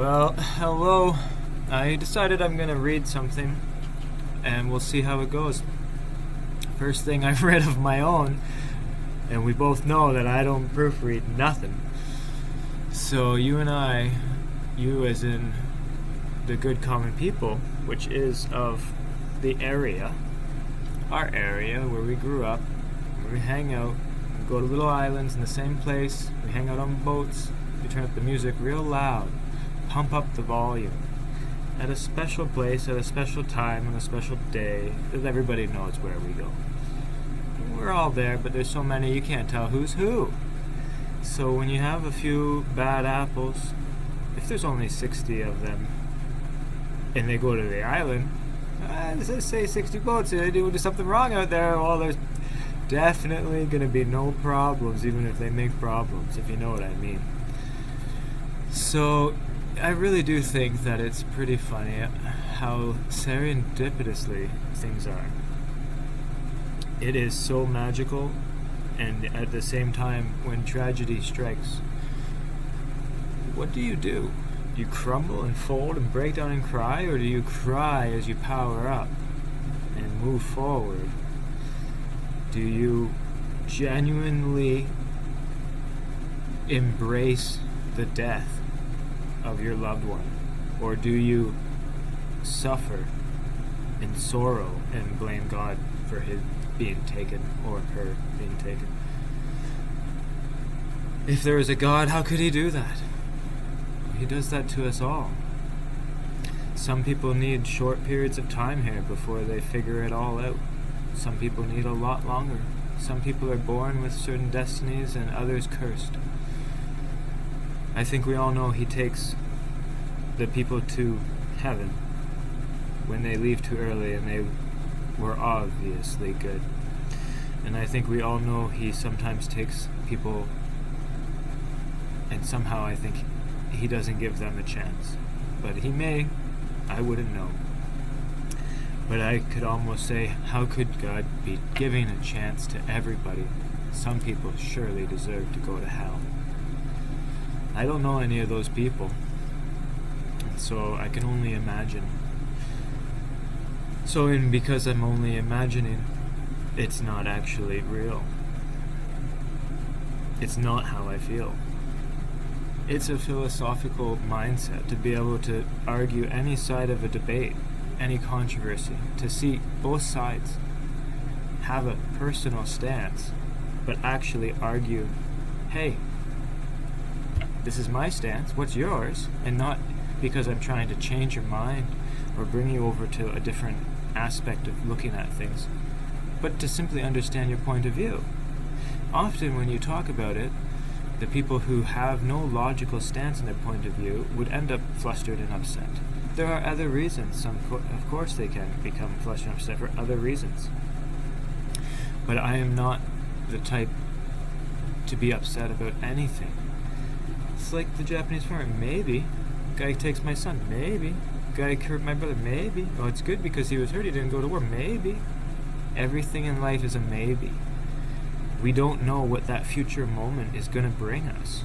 Well, hello. I decided I'm gonna read something, and we'll see how it goes. First thing I've read of my own, and we both know that I don't proofread nothing. So you and I, you as in the good common people, which is of the area, our area where we grew up, where we hang out, we go to little islands in the same place, we hang out on boats, we turn up the music real loud, pump up the volume, at a special place, at a special time, on a special day, that everybody knows where we go. We're all there, but there's so many you can't tell who's who. So when you have a few bad apples, if there's only 60 of them, and they go to the island, let's say 60 boats, they do something wrong out there, well, there's definitely going to be no problems, even if they make problems, if you know what I mean. So I really do think that it's pretty funny how serendipitously things are. It is so magical, and at the same time, when tragedy strikes, what do? Do you crumble and fold and break down and cry, or do you cry as you power up and move forward? Do you genuinely embrace the death of your loved one, or do you suffer in sorrow and blame God for his being taken or her being taken? If there is a God, how could he do that? He does that to us all. Some people need short periods of time here before they figure it all out. Some people need a lot longer. Some people are born with certain destinies and others cursed. I think we all know he takes the people to heaven when they leave too early and they were obviously good. And I think we all know he sometimes takes people, and somehow I think he doesn't give them a chance. But he may, I wouldn't know. But I could almost say, how could God be giving a chance to everybody? Some people surely deserve to go to hell. I don't know any of those people, and so I can only imagine. So, and because I'm only imagining, it's not actually real. It's not how I feel. It's a philosophical mindset to be able to argue any side of a debate, any controversy, to see both sides, have a personal stance, but actually argue, hey, this is my stance, what's yours? And not because I'm trying to change your mind or bring you over to a different aspect of looking at things, but to simply understand your point of view. Often when you talk about it, the people who have no logical stance in their point of view would end up flustered and upset. There are other reasons. Of course they can become flustered and upset for other reasons. But I am not the type to be upset about anything. It's like the Japanese farmer. Maybe. Guy takes my son. Maybe. Guy hurt my brother. Maybe. Oh, it's good because he was hurt. He didn't go to war. Maybe. Everything in life is a maybe. We don't know what that future moment is going to bring us.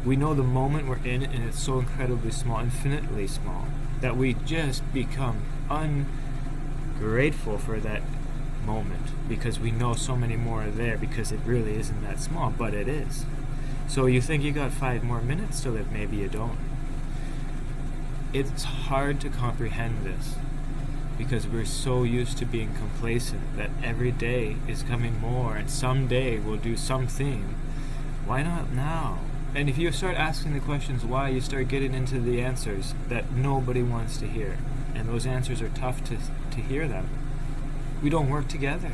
We know the moment we're in, and it's so incredibly small, infinitely small, that we just become ungrateful for that moment because we know so many more are there because it really isn't that small, but it is. So you think you got 5 more minutes to live, maybe you don't. It's hard to comprehend this because we're so used to being complacent that every day is coming more and someday we'll do something. Why not now? And if you start asking the questions why, you start getting into the answers that nobody wants to hear. And those answers are tough to hear them. We don't work together.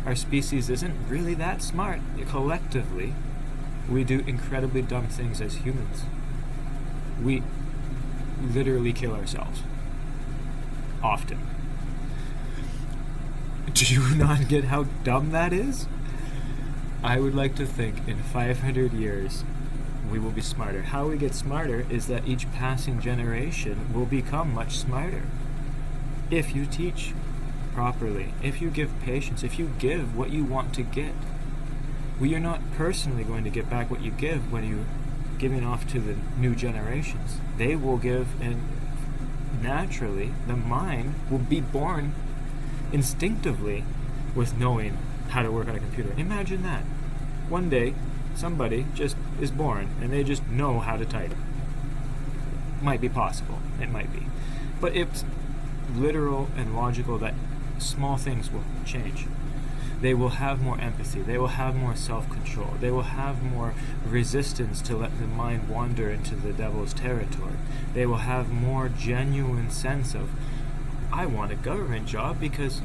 Our species isn't really that smart. Collectively, we do incredibly dumb things as humans. We literally kill ourselves. Often. Do you not get how dumb that is? I would like to think in 500 years we will be smarter. How we get smarter is that each passing generation will become much smarter. If you teach properly, if you give patience, if you give what you want to get. We are not personally going to get back what you give when you giving off to the new generations. They will give, and naturally, the mind will be born instinctively with knowing how to work on a computer. Imagine that. One day, somebody just is born and they just know how to type. Might be possible. It might be. But it's literal and logical that small things will change. They will have more empathy. They will have more self-control. They will have more resistance to let the mind wander into the devil's territory. They will have more genuine sense of, I want a government job because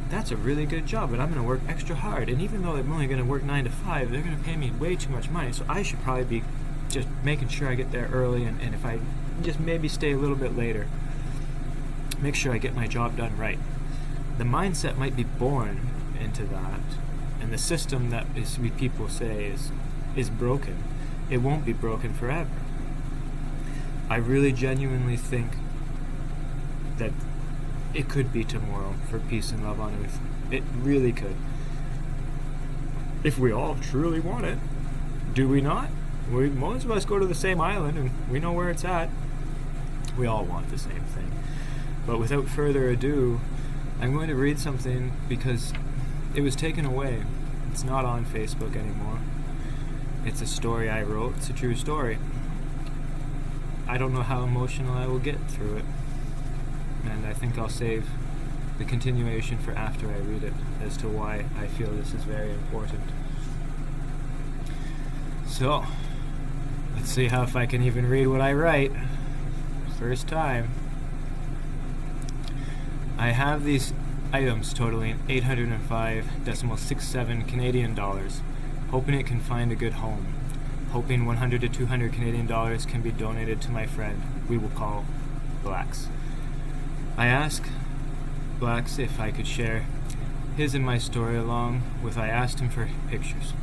that's a really good job, but I'm going to work extra hard. And even though I'm only going to work 9 to 5, they're going to pay me way too much money. So I should probably be just making sure I get there early, and if I just maybe stay a little bit later, make sure I get my job done right. The mindset might be born into that, and the system that we people say is broken. It won't be broken forever. I really genuinely think that it could be tomorrow for peace and love on earth. It really could. If we all truly want it. Do we not? Most of us go to the same island and we know where it's at. We all want the same thing. But without further ado, I'm going to read something because it was taken away. It's not on Facebook anymore. It's a story I wrote. It's a true story. I don't know how emotional I will get through it. And I think I'll save the continuation for after I read it as to why I feel this is very important. So, let's see if I can even read what I write. First time. I have these items totaling 805.67 Canadian dollars, hoping it can find a good home, hoping 100 to 200 Canadian dollars can be donated to my friend we will call Blacks. I asked Blacks if I could share his and my story along with I asked him for pictures.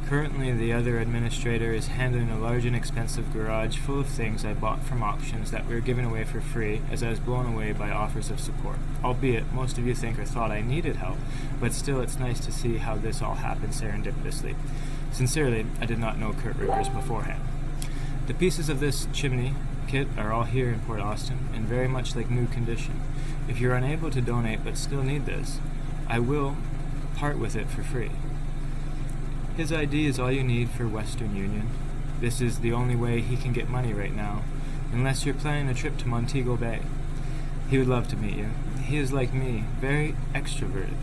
Currently, the other administrator is handling a large and expensive garage full of things I bought from auctions that were given away for free as I was blown away by offers of support. Albeit, most of you think or thought I needed help, but still it's nice to see how this all happened serendipitously. Sincerely, I did not know Kurt Rivers beforehand. The pieces of this chimney kit are all here in Port Austin and very much like new condition. If you're unable to donate but still need this, I will part with it for free. His ID is all you need for Western Union. This is the only way he can get money right now, unless you're planning a trip to Montego Bay. He would love to meet you. He is like me, very extroverted.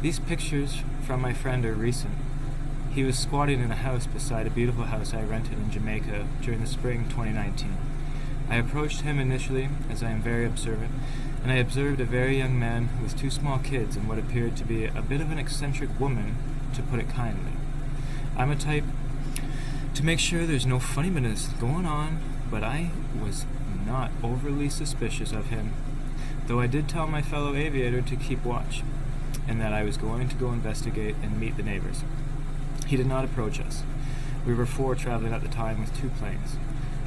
These pictures from my friend are recent. He was squatting in a house beside a beautiful house I rented in Jamaica during the spring 2019. I approached him initially, as I am very observant, and I observed a very young man with 2 small kids and what appeared to be a bit of an eccentric woman, to put it kindly. I'm a type to make sure there's no funniness going on, but I was not overly suspicious of him, though I did tell my fellow aviator to keep watch, and that I was going to go investigate and meet the neighbors. He did not approach us. We were 4 traveling at the time with 2 planes.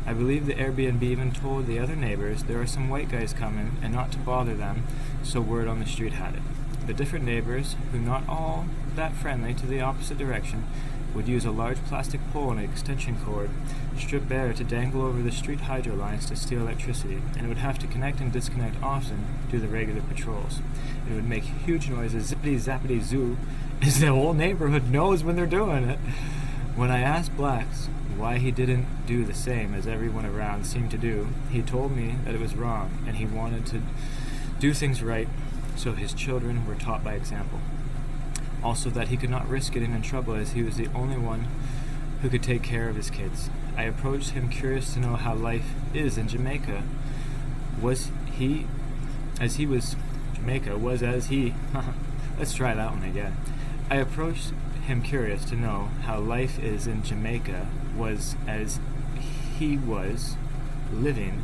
I believe the Airbnb even told the other neighbors there are some white guys coming and not to bother them, so word on the street had it. The different neighbors, who not all that friendly to the opposite direction, would use a large plastic pole and an extension cord stripped bare to dangle over the street hydro lines to steal electricity, and would have to connect and disconnect often due to the regular patrols. It would make huge noises, zippity-zappity-zoo, as the whole neighborhood knows when they're doing it. When I asked Blacks why he didn't do the same as everyone around seemed to do, he told me that it was wrong, and he wanted to do things right, so his children were taught by example. Also that he could not risk getting in trouble as he was the only one who could take care of his kids. I approached him curious to know how life is in Jamaica. Let's try that one again. I approached him curious to know how life is in Jamaica was as he was living.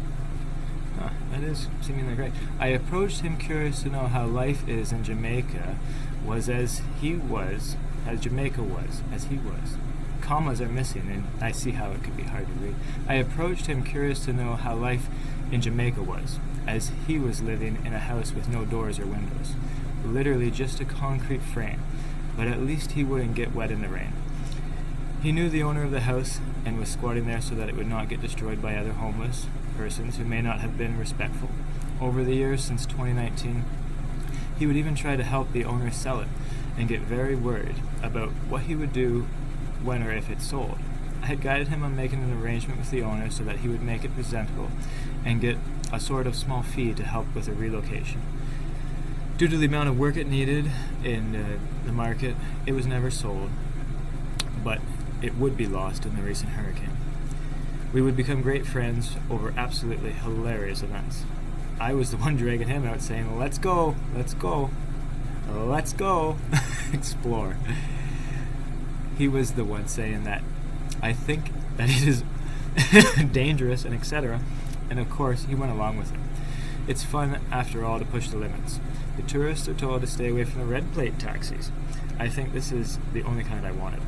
That is seemingly great. I approached him curious to know how life is in Jamaica was as he was, as Jamaica was, as he was. Commas are missing, and I see how it could be hard to read. I approached him curious to know how life in Jamaica was, as he was living in a house with no doors or windows. Literally just a concrete frame, but at least he wouldn't get wet in the rain. He knew the owner of the house and was squatting there so that it would not get destroyed by other homeless persons who may not have been respectful. Over the years since 2019, he would even try to help the owner sell it and get very worried about what he would do when or if it sold. I had guided him on making an arrangement with the owner so that he would make it presentable and get a sort of small fee to help with a relocation. Due to the amount of work it needed in the market, it was never sold, but it would be lost in the recent hurricane. We would become great friends over absolutely hilarious events. I was the one dragging him out saying, let's go, explore. He was the one saying that I think that it is dangerous and etc. And of course, he went along with it. It's fun, after all, to push the limits. The tourists are told to stay away from the red plate taxis. I think this is the only kind I wanted.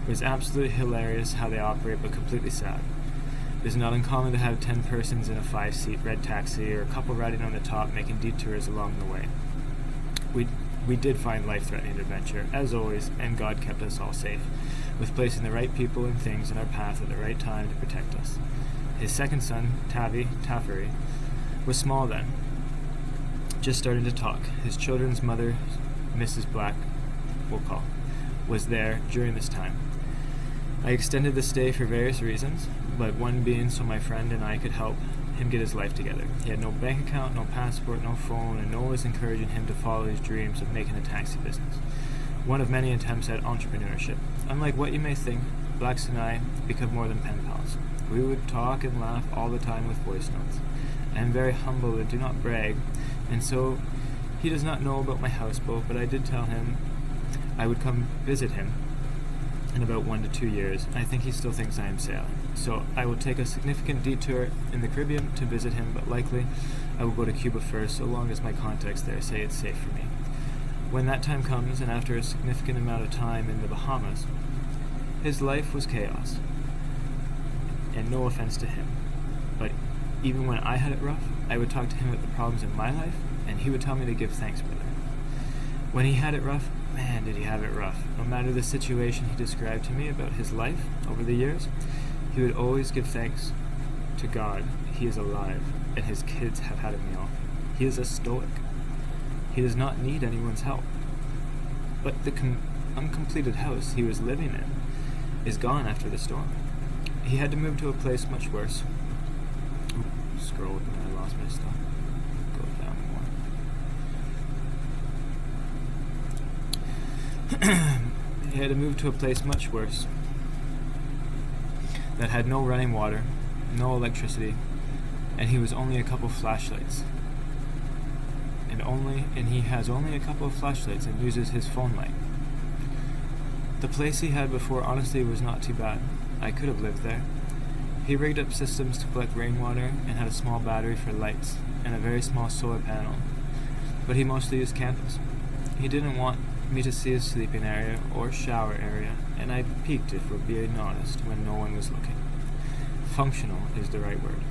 It was absolutely hilarious how they operate, but completely sad. It is not uncommon to have 10 persons in a 5-seat red taxi, or a couple riding on the top making detours along the way. We did find life-threatening adventure, as always, and God kept us all safe, with placing the right people and things in our path at the right time to protect us. His second son, Tafari, was small then, just starting to talk. His children's mother, Mrs. Black, we'll call, was there during this time. I extended the stay for various reasons, but one being so my friend and I could help him get his life together. He had no bank account, no passport, no phone, and no one was encouraging him to follow his dreams of making a taxi business. One of many attempts at entrepreneurship. Unlike what you may think, Blacks and I become more than pen pals. We would talk and laugh all the time with voice notes. I am very humble and do not brag, and so he does not know about my houseboat, but I did tell him I would come visit him in about 1 to 2 years. I think he still thinks I am sailing. So I will take a significant detour in the Caribbean to visit him, but likely I will go to Cuba first, so long as my contacts there say it's safe for me. When that time comes, and after a significant amount of time in the Bahamas, his life was chaos. And no offense to him, but even when I had it rough, I would talk to him about the problems in my life, and he would tell me to give thanks for them. When he had it rough, man, did he have it rough. No matter the situation he described to me about his life over the years, he would always give thanks to God he is alive and his kids have had a meal. He is a stoic. He does not need anyone's help. But the uncompleted house he was living in is gone after the storm. He had to move to a place much worse. Scrolled and I lost my stuff. Go down more. He had to move to a place much worse that had no running water, no electricity, and he was only a couple flashlights. And he has only a couple of flashlights and uses his phone light. The place he had before honestly was not too bad. I could have lived there. He rigged up systems to collect rainwater and had a small battery for lights and a very small solar panel, but he mostly used candles. He didn't want me to see his sleeping area or shower area, and I peeked, if we're being honest, when no one was looking. Functional is the right word.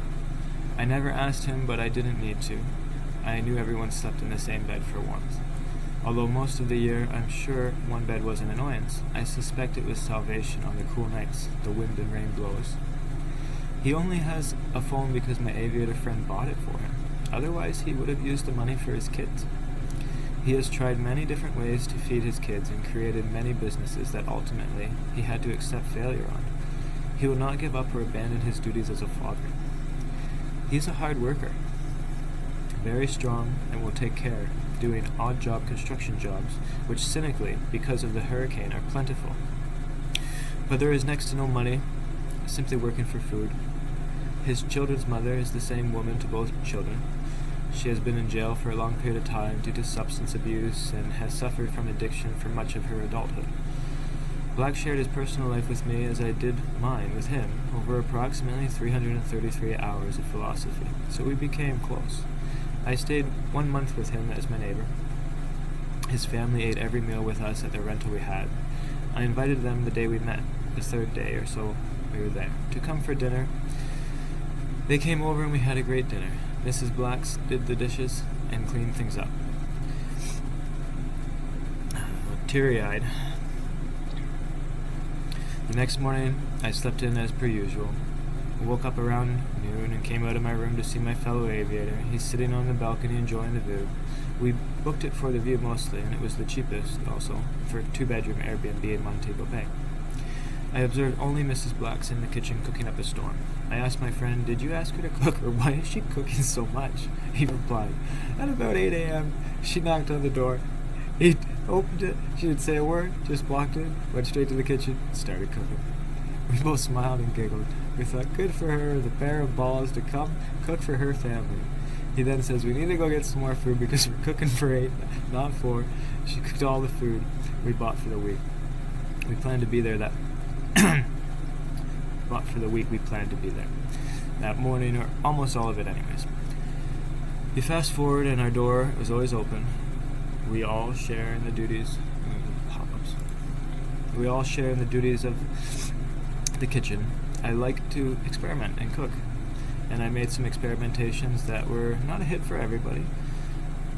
I never asked him, but I didn't need to. I knew everyone slept in the same bed for warmth. Although most of the year, I'm sure one bed was an annoyance, I suspect it was salvation on the cool nights the wind and rain blows. He only has a phone because my aviator friend bought it for him. Otherwise, he would have used the money for his kids. He has tried many different ways to feed his kids and created many businesses that ultimately he had to accept failure on. He will not give up or abandon his duties as a father. He's a hard worker, very strong, and will take care, doing odd-job construction jobs, which cynically, because of the hurricane, are plentiful. But there is next to no money, simply working for food. His children's mother is the same woman to both children. She has been in jail for a long period of time due to substance abuse and has suffered from addiction for much of her adulthood. Black shared his personal life with me as I did mine with him over approximately 333 hours of philosophy, so we became close. I stayed 1 month with him as my neighbor. His family ate every meal with us at the rental we had. I invited them the day we met, the third day or so we were there, to come for dinner. They came over and we had a great dinner. Mrs. Blacks did the dishes and cleaned things up. Teary-eyed. The next morning, I slept in as per usual. I woke up around noon and came out of my room to see my fellow aviator. He's sitting on the balcony enjoying the view. We booked it for the view mostly, and it was the cheapest also, for a 2-bedroom Airbnb in Montego Bay. I observed only Mrs. Blacks in the kitchen cooking up a storm. I asked my friend, "Did you ask her to cook, or why is she cooking so much?" He replied, "At about 8 a.m., she knocked on the door. He opened it, she didn't say a word, just walked in, went straight to the kitchen, and started cooking." We both smiled and giggled. We thought, good for her, the pair of balls to come cook for her family. He then says, "We need to go get some more food because we're cooking for 8, not 4. She cooked all the food we bought for the week. We planned to be there that morning, or almost all of it anyways. You fast forward and our door was always open. We all share in the duties We all share in the duties of the kitchen. I like to experiment and cook, and I made some experimentations that were not a hit for everybody.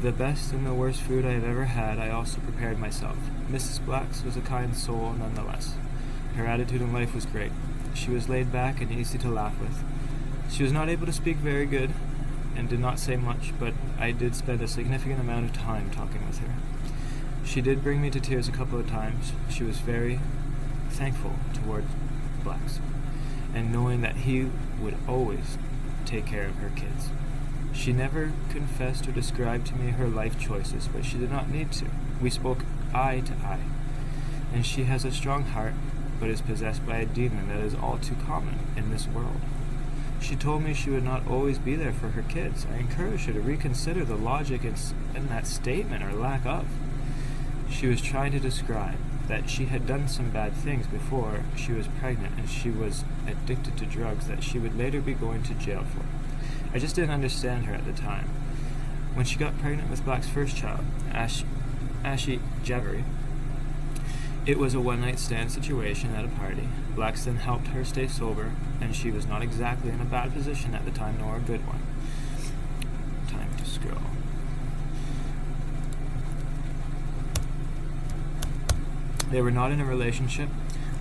The best and the worst food I have ever had I also prepared myself. Mrs. Blacks was a kind soul nonetheless. Her attitude in life was great. She was laid back and easy to laugh with. She was not able to speak very good and did not say much, but I did spend a significant amount of time talking with her. She did bring me to tears a couple of times. She was very thankful toward Blacks, and knowing that he would always take care of her kids. She never confessed or described to me her life choices, but she did not need to. We spoke eye to eye, and she has a strong heart, but is possessed by a demon that is all too common in this world. She told me she would not always be there for her kids. I encouraged her to reconsider the logic in that statement, or lack of. She was trying to describe that she had done some bad things before she was pregnant, and she was addicted to drugs that she would later be going to jail for. I just didn't understand her at the time. When she got pregnant with Black's first child, Ashy Javery, it was a one-night stand situation at a party. Blacks then helped her stay sober, and she was not exactly in a bad position at the time, nor a good one. Time to scroll. They were not in a relationship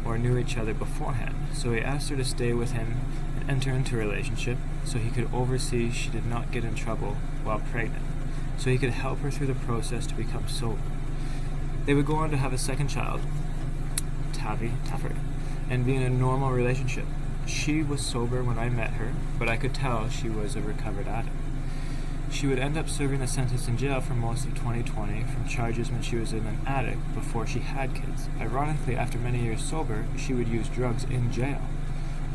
or knew each other beforehand, so he asked her to stay with him and enter into a relationship so he could oversee she did not get in trouble while pregnant, so he could help her through the process to become sober. They would go on to have a second child, Taffer, and be in a normal relationship. She was sober when I met her, but I could tell she was a recovered addict. She would end up serving a sentence in jail for most of 2020 from charges when she was in an addict before she had kids. Ironically, after many years sober, she would use drugs in jail.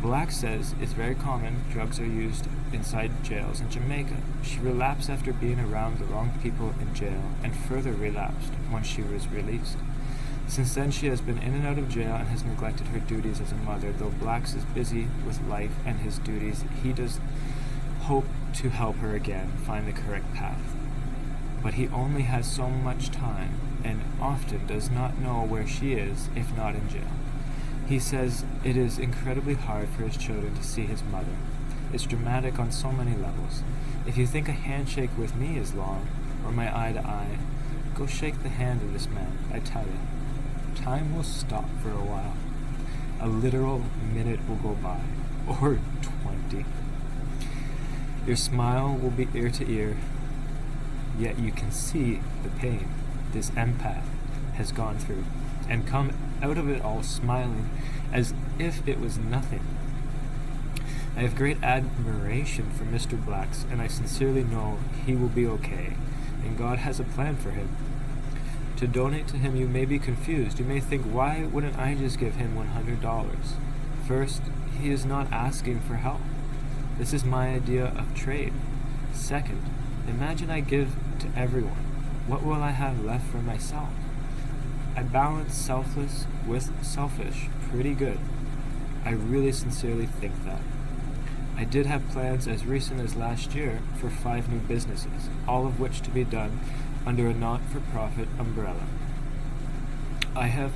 Black says it's very common drugs are used inside jails in Jamaica. She relapsed after being around the wrong people in jail, and further relapsed once she was released. Since then, she has been in and out of jail and has neglected her duties as a mother. Though Blacks is busy with life and his duties, he does hope to help her again find the correct path. But he only has so much time, and often does not know where she is if not in jail. He says it is incredibly hard for his children to see his mother. It's dramatic on so many levels. If you think a handshake with me is long, or my eye to eye, go shake the hand of this man. I tell you, time will stop for a while. A literal minute will go by, or 20. Your smile will be ear to ear, yet you can see the pain this empath has gone through, and come out of it all smiling as if it was nothing. I have great admiration for Mr. Blacks, and I sincerely know he will be okay, and God has a plan for him. To donate to him, you may be confused. You may think, why wouldn't I just give him $100? First, he is not asking for help. This is my idea of trade. Second, imagine I give to everyone. What will I have left for myself? I balance selfless with selfish pretty good. I really sincerely think that. I did have plans as recent as last year for 5 new businesses, all of which to be done under a not-for-profit umbrella. I have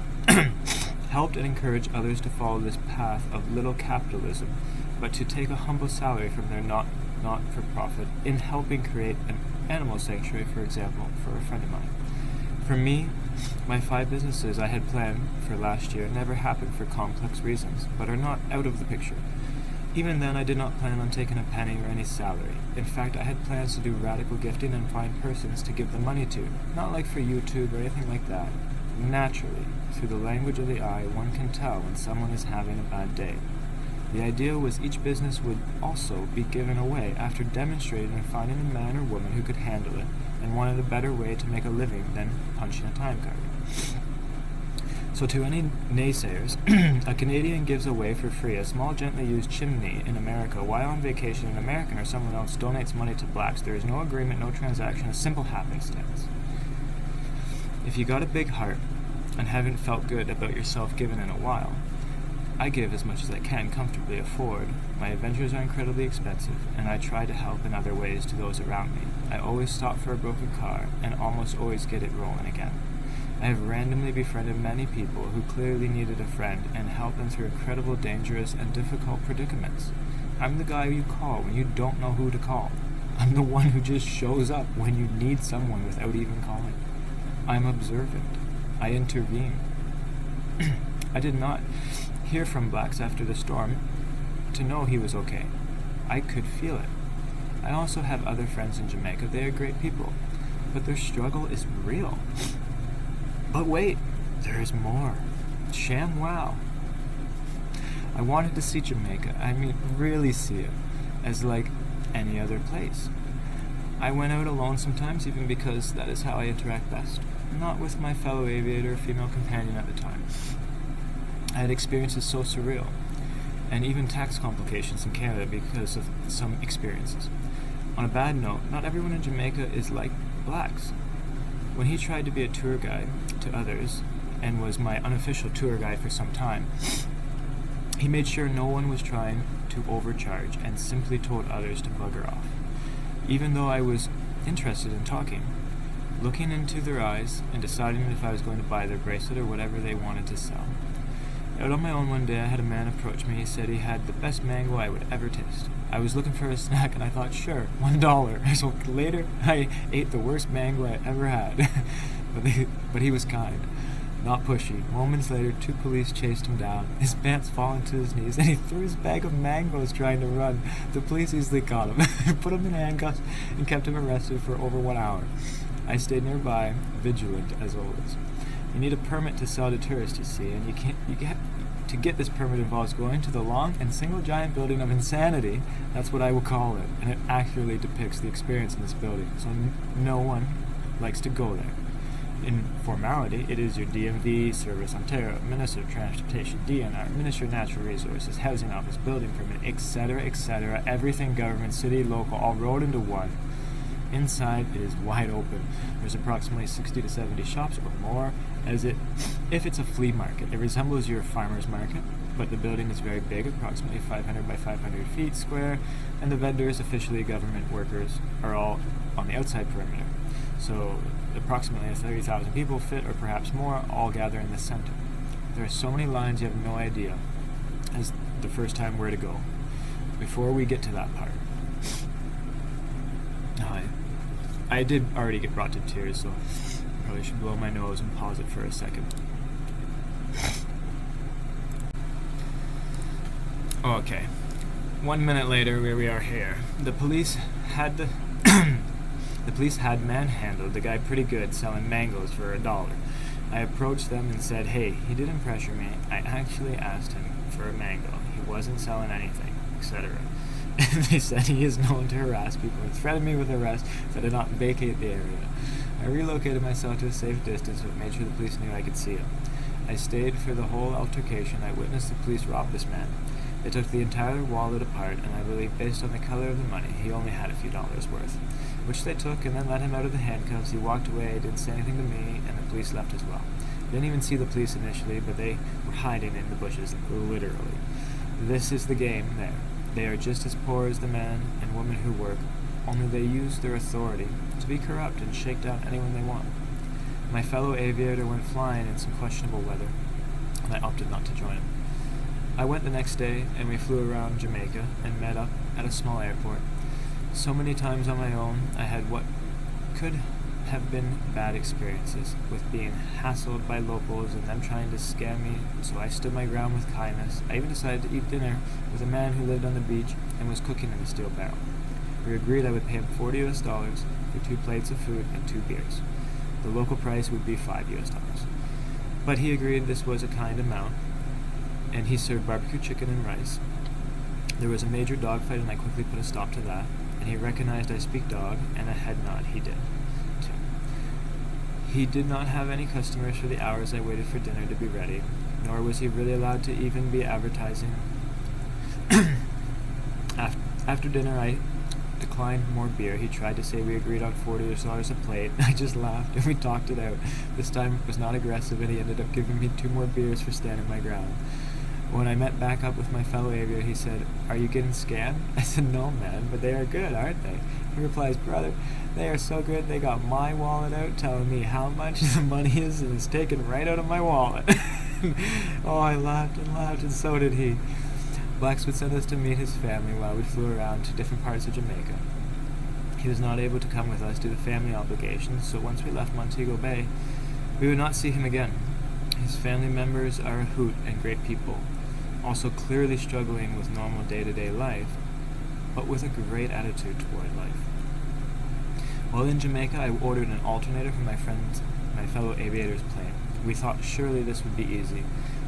helped and encouraged others to follow this path of little capitalism, but to take a humble salary from their not-for-profit in helping create an animal sanctuary, for example, for a friend of mine. For me, My 5 businesses I had planned for last year never happened for complex reasons, but are not out of the picture. Even then, I did not plan on taking a penny or any salary. In fact, I had plans to do radical gifting and find persons to give the money to, not like for YouTube or anything like that. Naturally, through the language of the eye, one can tell when someone is having a bad day. The idea was each business would also be given away after demonstrating and finding a man or woman who could handle it and wanted a better way to make a living than punching a time card. So to any naysayers, a Canadian gives away for free a small gently used chimney in America while on vacation an American or someone else donates money to blacks. There is no agreement, no transaction, a simple happenstance. If you got a big heart and haven't felt good about yourself giving in a while, I give as much as I can comfortably afford. My adventures are incredibly expensive, and I try to help in other ways to those around me. I always stop for a broken car, and almost always get it rolling again. I have randomly befriended many people who clearly needed a friend and helped them through incredible, dangerous, and difficult predicaments. I'm the guy you call when you don't know who to call. I'm the one who just shows up when you need someone without even calling. I'm observant. I intervene. I did not hear from blacks after the storm to know he was okay. I could feel it. I also have other friends in Jamaica. They are great people, but their struggle is real. But wait, there is more. Sham wow. I wanted to see Jamaica, really see it, as like any other place. I went out alone sometimes, even because that is how I interact best, not with my fellow aviator, female companion at the time. I had experiences so surreal, and even tax complications in Canada because of some experiences. On a bad note, not everyone in Jamaica is like blacks. When he tried to be a tour guide to others, and was my unofficial tour guide for some time, he made sure no one was trying to overcharge and simply told others to bugger off. Even though I was interested in talking, looking into their eyes and deciding if I was going to buy their bracelet or whatever they wanted to sell. Out on my own one day, I had a man approach me. He said he had the best mango I would ever taste. I was looking for a snack, and I thought, sure, $1. So later, I ate the worst mango I ever had. But he was kind, not pushy. Moments later, 2 police chased him down. His pants falling to his knees, and he threw his bag of mangoes trying to run. The police easily caught him, put him in handcuffs, and kept him arrested for over 1 hour. I stayed nearby, vigilant as always. You need a permit to sell to tourists, you see, and to get this permit involves going to the long and single giant building of insanity. That's what I will call it, and it accurately depicts the experience in this building, so no one likes to go there. In formality, it is your DMV, Service Ontario, Minister of Transportation, DNR, Ministry of Natural Resources, Housing Office, Building Permit, etc., everything government, city, local, all rolled into one. Inside, it is wide open. There's approximately 60 to 70 shops or more. If it's a flea market, it resembles your farmer's market, but the building is very big, approximately 500 by 500 feet square, and the vendors, officially government workers, are all on the outside perimeter. So approximately 30,000 people fit, or perhaps more, all gather in the center. There are so many lines you have no idea as the first time where to go. Before we get to that part, I did already get brought to tears, so I probably should blow my nose and pause it for a second. Okay. 1 minute later, we are here. The police had manhandled the guy pretty good, selling mangoes for $1. I approached them and said, hey, he didn't pressure me. I actually asked him for a mango. He wasn't selling anything, etc. And they said he is known to harass people and threatened me with arrest if I did not vacate the area. I relocated myself to a safe distance but made sure the police knew I could see him. I stayed for the whole altercation. I witnessed the police rob this man. They took the entire wallet apart, and I believe based on the color of the money, he only had a few dollars worth, which they took and then let him out of the handcuffs. He walked away, didn't say anything to me, and the police left as well. Didn't even see the police initially, but they were hiding in the bushes, literally. This is the game there. They are just as poor as the man and woman who work, only they use their authority to be corrupt and shake down anyone they want. My fellow aviator went flying in some questionable weather, and I opted not to join him. I went the next day, and we flew around Jamaica and met up at a small airport. So many times on my own, I had what could have been bad experiences with being hassled by locals and them trying to scam me, so I stood my ground with kindness. I even decided to eat dinner with a man who lived on the beach and was cooking in a steel barrel. We agreed I would pay him $40 for 2 plates of food and 2 beers. The local price would be $5. But he agreed this was a kind amount, and he served barbecue chicken and rice. There was a major dogfight, and I quickly put a stop to that, and he recognized I speak dog, and a head nod he did, too. He did not have any customers for the hours I waited for dinner to be ready, nor was he really allowed to even be advertising. After dinner, I declined more beer. He tried to say we agreed on $40 a plate. I just laughed, and we talked it out. This time it was not aggressive, and he ended up giving me 2 more beers for standing my ground. When I met back up with my fellow aviator, he said, "Are you getting scammed?" I said, "No, man, but they are good, aren't they?" He replies, "Brother, they are so good they got my wallet out telling me how much the money is, and it's taken right out of my wallet." Oh, I laughed, and so did he. Blacks would send us to meet his family while we flew around to different parts of Jamaica. He was not able to come with us due to family obligations, so once we left Montego Bay, we would not see him again. His family members are a hoot and great people, also clearly struggling with normal day-to-day life, but with a great attitude toward life. While in Jamaica, I ordered an alternator for my fellow aviator's plane. We thought surely this would be easy.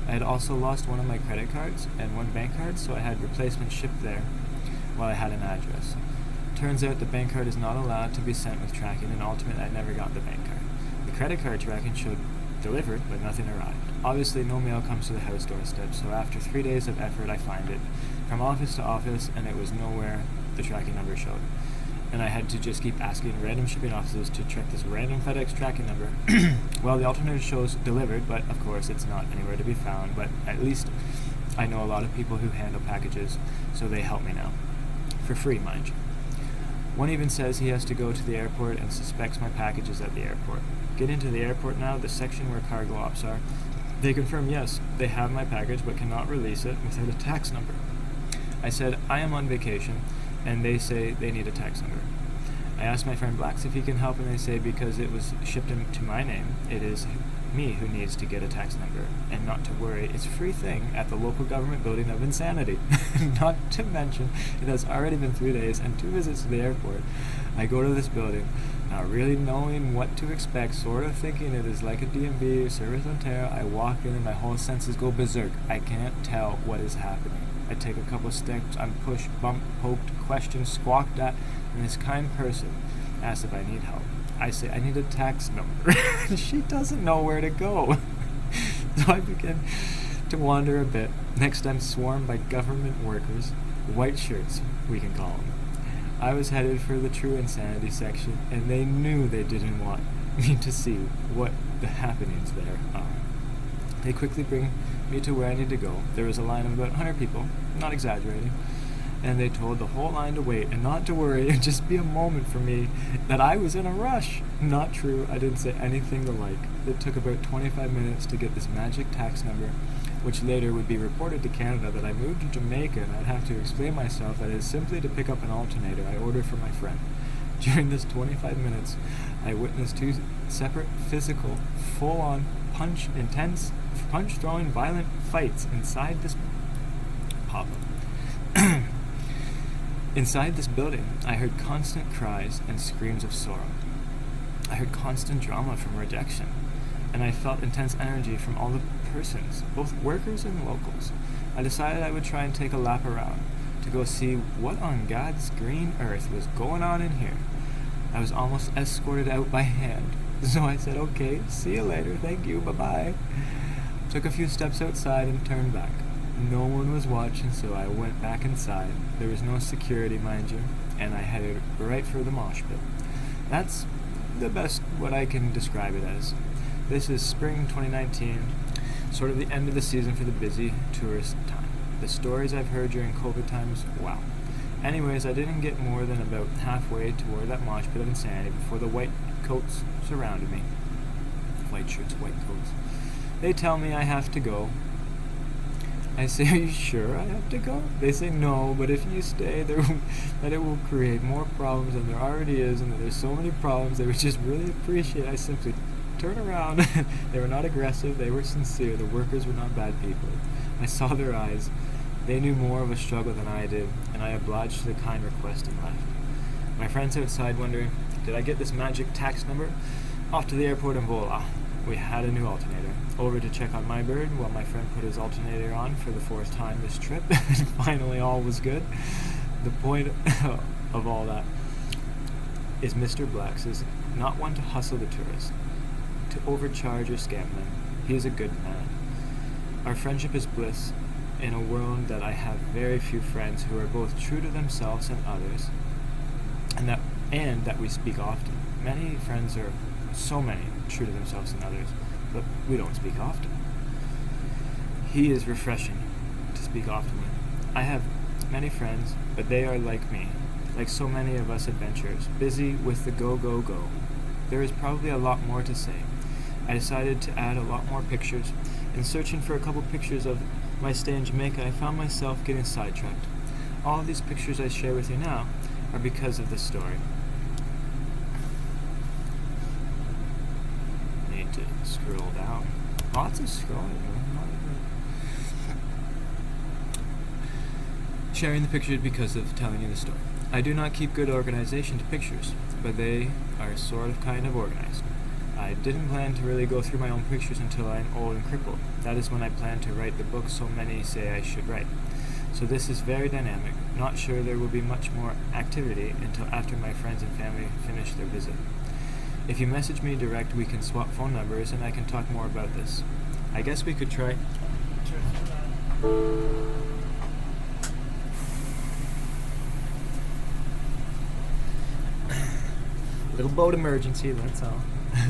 I had also lost one of my credit cards and 1 bank card, so I had replacements shipped there while I had an address. Turns out the bank card is not allowed to be sent with tracking, and ultimately I never got the bank card. The credit card tracking showed delivered, but nothing arrived. Obviously, no mail comes to the house doorstep, so after 3 days of effort, I find it from office to office, and it was nowhere the tracking number showed. And I had to just keep asking random shipping offices to check this random FedEx tracking number. Well, the alternative shows delivered, but of course it's not anywhere to be found, but at least I know a lot of people who handle packages, so they help me now. For free, mind you. One even says he has to go to the airport and suspects my package is at the airport. Get into the airport now, the section where cargo ops are. They confirm yes, they have my package, but cannot release it without a tax number. I said, I am on vacation, and they say they need a tax number. I asked my friend Blacks if he can help, and they say because it was shipped to my name, it is me who needs to get a tax number, and not to worry, it's a free thing at the local government building of insanity. Not to mention, it has already been 3 days and 2 visits to the airport. I go to this building, not really knowing what to expect, sort of thinking it is like a DMV, Service Ontario. I walk in and my whole senses go berserk. I can't tell what is happening. I take a couple steps, I'm pushed, bumped, poked, questioned, squawked at, and this kind person asks if I need help. I say, I need a tax number. She doesn't know where to go. So I begin to wander a bit. Next, I'm swarmed by government workers, white shirts, we can call them. I was headed for the true insanity section, and they knew they didn't want me to see what the happenings there are. They quickly bring me to where I need to go. There was a line of about 100 people, not exaggerating, and they told the whole line to wait and not to worry. It'd just be a moment for me that I was in a rush. Not true. I didn't say anything the like. It took about 25 minutes to get this magic tax number, which later would be reported to Canada that I moved to Jamaica and I'd have to explain myself that it is simply to pick up an alternator I ordered for my friend. During this 25 minutes, I witnessed 2 separate physical, full-on, intense punch-throwing, violent fights inside this Inside this building, I heard constant cries and screams of sorrow. I heard constant drama from rejection, and I felt intense energy from all the persons, both workers and locals. I decided I would try and take a lap around to go see what on God's green earth was going on in here. I was almost escorted out by hand, so I said, okay, see you later, thank you, bye-bye. Took a few steps outside and turned back. No one was watching, so I went back inside. There was no security, mind you, and I headed right for the mosh pit. That's the best what I can describe it as. This is spring 2019, sort of the end of the season for the busy tourist time. The stories I've heard during COVID times, wow. Anyways, I didn't get more than about halfway toward that mosh pit of insanity before the white coats surrounded me. White shirts, white coats. They tell me I have to go. I say, are you sure I have to go? They say no, but if you stay, that it will create more problems than there already is, and that there's so many problems they would just really appreciate. I simply turn around. They were not aggressive, they were sincere. The workers were not bad people. I saw their eyes. They knew more of a struggle than I did, and I obliged to the kind request and left. My friends outside wondering, did I get this magic tax number? Off to the airport and voila. We had a new alternator. Over to check on my bird while my friend put his alternator on for the fourth time this trip. And finally all was good. The point of all that is Mr. Blacks is not one to hustle the tourist, to overcharge or scam them. He is a good man. Our friendship is bliss in a world that I have very few friends who are both true to themselves and others, and that we speak often. Many friends are so many true to themselves and others, but we don't speak often. He is refreshing to speak often with. I have many friends, but they are like me, like so many of us adventurers, busy with the go, go, go. There is probably a lot more to say. I decided to add a lot more pictures. In searching for a couple pictures of my stay in Jamaica, I found myself getting sidetracked. All of these pictures I share with you now are because of this story. Need to scroll down. Lots of scrolling. Sharing the pictures because of telling you the story. I do not keep good organization to pictures, but they are sort of kind of organized. I didn't plan to really go through my own pictures until I'm old and crippled. That is when I plan to write the book so many say I should write. So this is very dynamic. Not sure there will be much more activity until after my friends and family finish their visit. If you message me direct, we can swap phone numbers and I can talk more about this. I guess we could try... Little boat emergency, that's all. I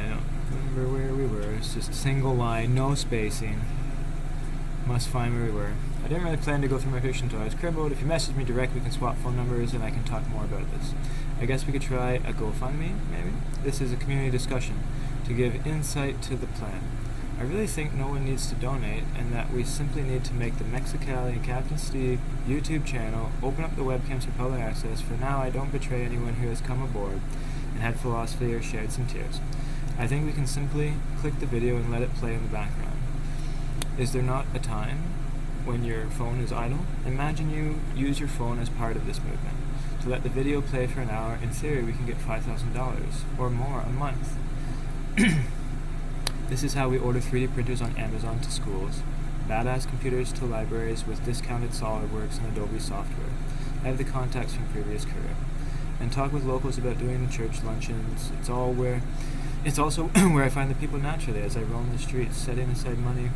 don't remember where we were. It's just a single line, no spacing. Must find where we were. I didn't really plan to go through my picture until I was crippled. If you message me direct, we can swap phone numbers and I can talk more about this. I guess we could try a GoFundMe, maybe? This is a community discussion to give insight to the plan. I really think no one needs to donate and that we simply need to make the Mexicali and Captain Steve YouTube channel, open up the webcams for public access. For now, I don't betray anyone who has come aboard and had philosophy or shared some tears. I think we can simply click the video and let it play in the background. Is there not a time when your phone is idle? Imagine you use your phone as part of this movement. To let the video play for an hour, in theory we can get $5,000 or more a month. This is how we order 3D printers on Amazon to schools, badass computers to libraries with discounted SolidWorks and Adobe software. I have the contacts from previous career. And talk with locals about doing the church luncheons. It's also where I find the people naturally as I roam the streets, setting aside money,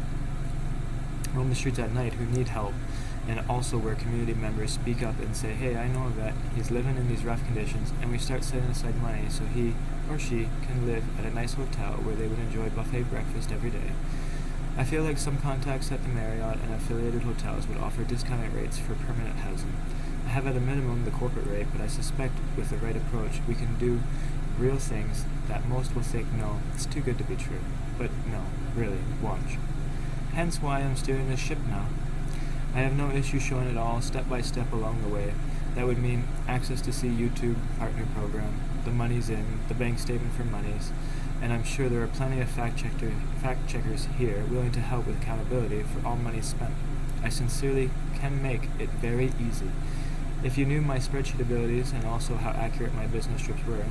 roam the streets at night who need help, and also where community members speak up and say, hey, I know a vet, he's living in these rough conditions, and we start setting aside money so he or she can live at a nice hotel where they would enjoy buffet breakfast every day. I feel like some contacts at the Marriott and affiliated hotels would offer discounted rates for permanent housing. I have at a minimum the corporate rate, but I suspect with the right approach we can do real things that most will think, no, it's too good to be true. But no, really, watch. Hence why I'm steering this ship now. I have no issue showing it all step by step along the way. That would mean access to see YouTube partner program, the money's in, the bank statement for monies, and I'm sure there are plenty of fact checkers here willing to help with accountability for all money spent. I sincerely can make it very easy. If you knew my spreadsheet abilities and also how accurate my business trips were,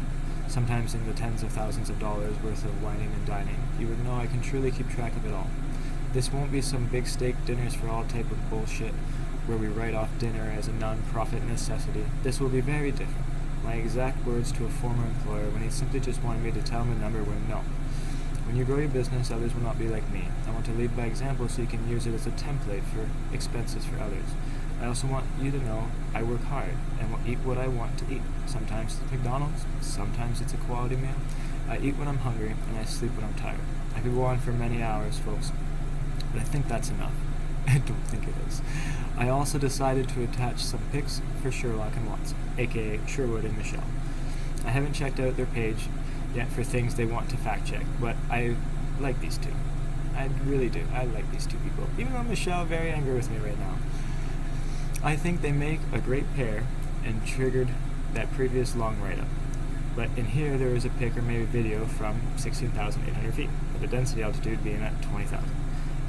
sometimes in the tens of thousands of dollars worth of whining and dining, you would know I can truly keep track of it all. This won't be some big steak dinners for all type of bullshit where we write off dinner as a non-profit necessity. This will be very different. My exact words to a former employer when he simply just wanted me to tell him a number were no. When you grow your business, others will not be like me. I want to lead by example so you can use it as a template for expenses for others. I also want you to know I work hard and will eat what I want to eat. Sometimes it's McDonald's, sometimes it's a quality meal. I eat when I'm hungry and I sleep when I'm tired. I could go on for many hours, folks, but I think that's enough. I don't think it is. I also decided to attach some pics for Sherlock and Watson, aka Sherwood and Michelle. I haven't checked out their page yet for things they want to fact check. But I like these two. I really do. I like these two people. Even though Michelle is very angry with me right now. I think they make a great pair and triggered that previous long write-up. But in here there is a pic or maybe video from 16,800 feet, with the density altitude being at 20,000.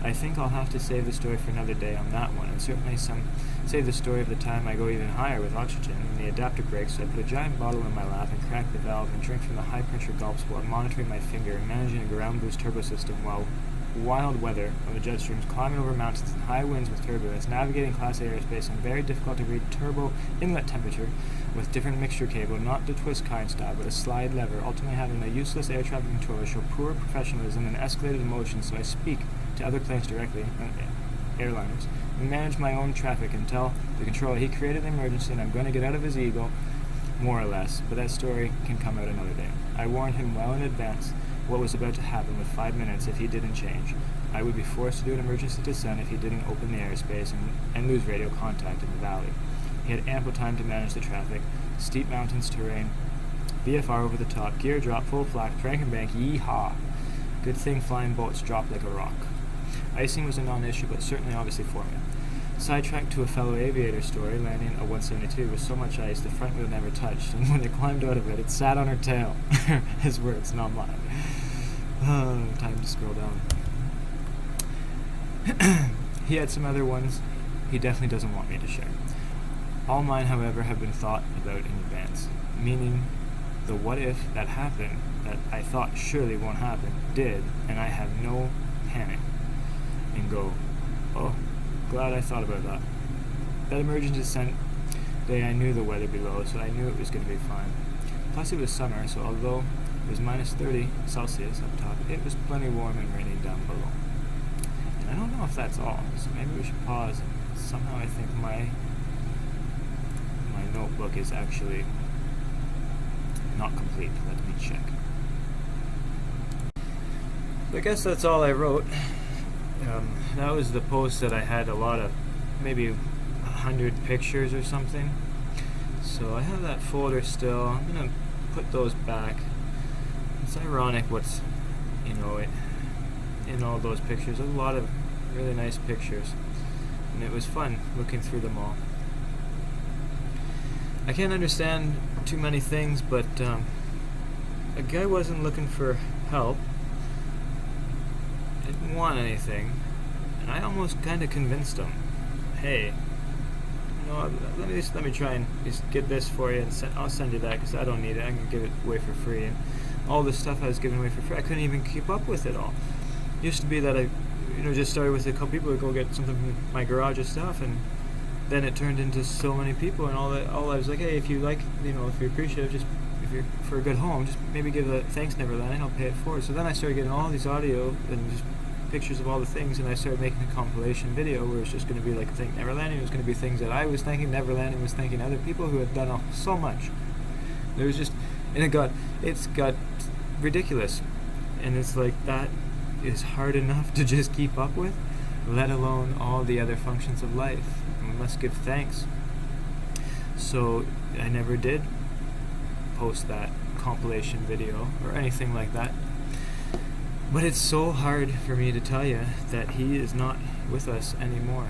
I think I'll have to save the story for another day on that one, and certainly save the story of the time I go even higher with oxygen and the adapter breaks, so I put a giant bottle in my lap and crack the valve and drink from the high-pressure gulps while monitoring my finger and managing a ground boost turbo system while wild weather on the jet streams, climbing over mountains and high winds with turbulence, navigating Class A airspace and very difficult to read turbo inlet temperature with different mixture cable, not the twist kind style, but a slide lever, ultimately having a useless air traffic controller show poor professionalism and escalated emotion, so I speak to other planes directly, airliners, and manage my own traffic and tell the controller he created an emergency and I'm going to get out of his ego, more or less, but that story can come out another day. I warned him well in advance what was about to happen with 5 minutes if he didn't change. I would be forced to do an emergency descent if he didn't open the airspace and lose radio contact in the valley. He had ample time to manage the traffic, steep mountains terrain, VFR over the top, gear drop, full flat, crank and bank, yee-haw. Good thing flying bolts dropped like a rock. Icing was a non-issue, but certainly obviously for me. Sidetracked to a fellow aviator story, landing a 172 with so much ice the front wheel never touched, and when they climbed out of it, it sat on her tail. His words, not mine. Time to scroll down. He had some other ones he definitely doesn't want me to share. All mine, however, have been thought about in advance, meaning the what if that happened that I thought surely won't happen did, and I have no panic and go, oh, glad I thought about that. That emergency descent day, I knew the weather below, so I knew it was going to be fine. Plus it was summer, so although it was minus 30 Celsius up top, it was plenty warm and raining down below. And I don't know if that's all, so maybe we should pause. Somehow I think my notebook is actually not complete. Let me check. I guess that's all I wrote. That was the post that I had a lot of, maybe 100 pictures or something. So I have that folder still. I'm gonna put those back. It's ironic what's, in all those pictures. There's a lot of really nice pictures, and it was fun looking through them all. I can't understand too many things, but a guy wasn't looking for help. Didn't want anything, and I almost kind of convinced him. Hey, let me try and just get this for you, and I'll send you that because I don't need it. I can give it away for free. And all the stuff I was giving away for free, I couldn't even keep up with it all. It used to be that I, just started with a couple people to go get something from my garage and stuff, and then it turned into so many people, and all I was like, hey, if you like, if you're appreciative, just if you're for a good home, just maybe give a thanks Neverland, and I'll pay it forward. So then I started getting all these audio and just pictures of all the things, and I started making a compilation video where it's just going to be like thank Neverland, and it was going to be things that I was thanking Neverland and was thanking other people who had done so much. There was just, and it's got ridiculous, and it's like that is hard enough to just keep up with, let alone all the other functions of life. And we must give thanks. So I never did post that compilation video or anything like that. But it's so hard for me to tell you that he is not with us anymore.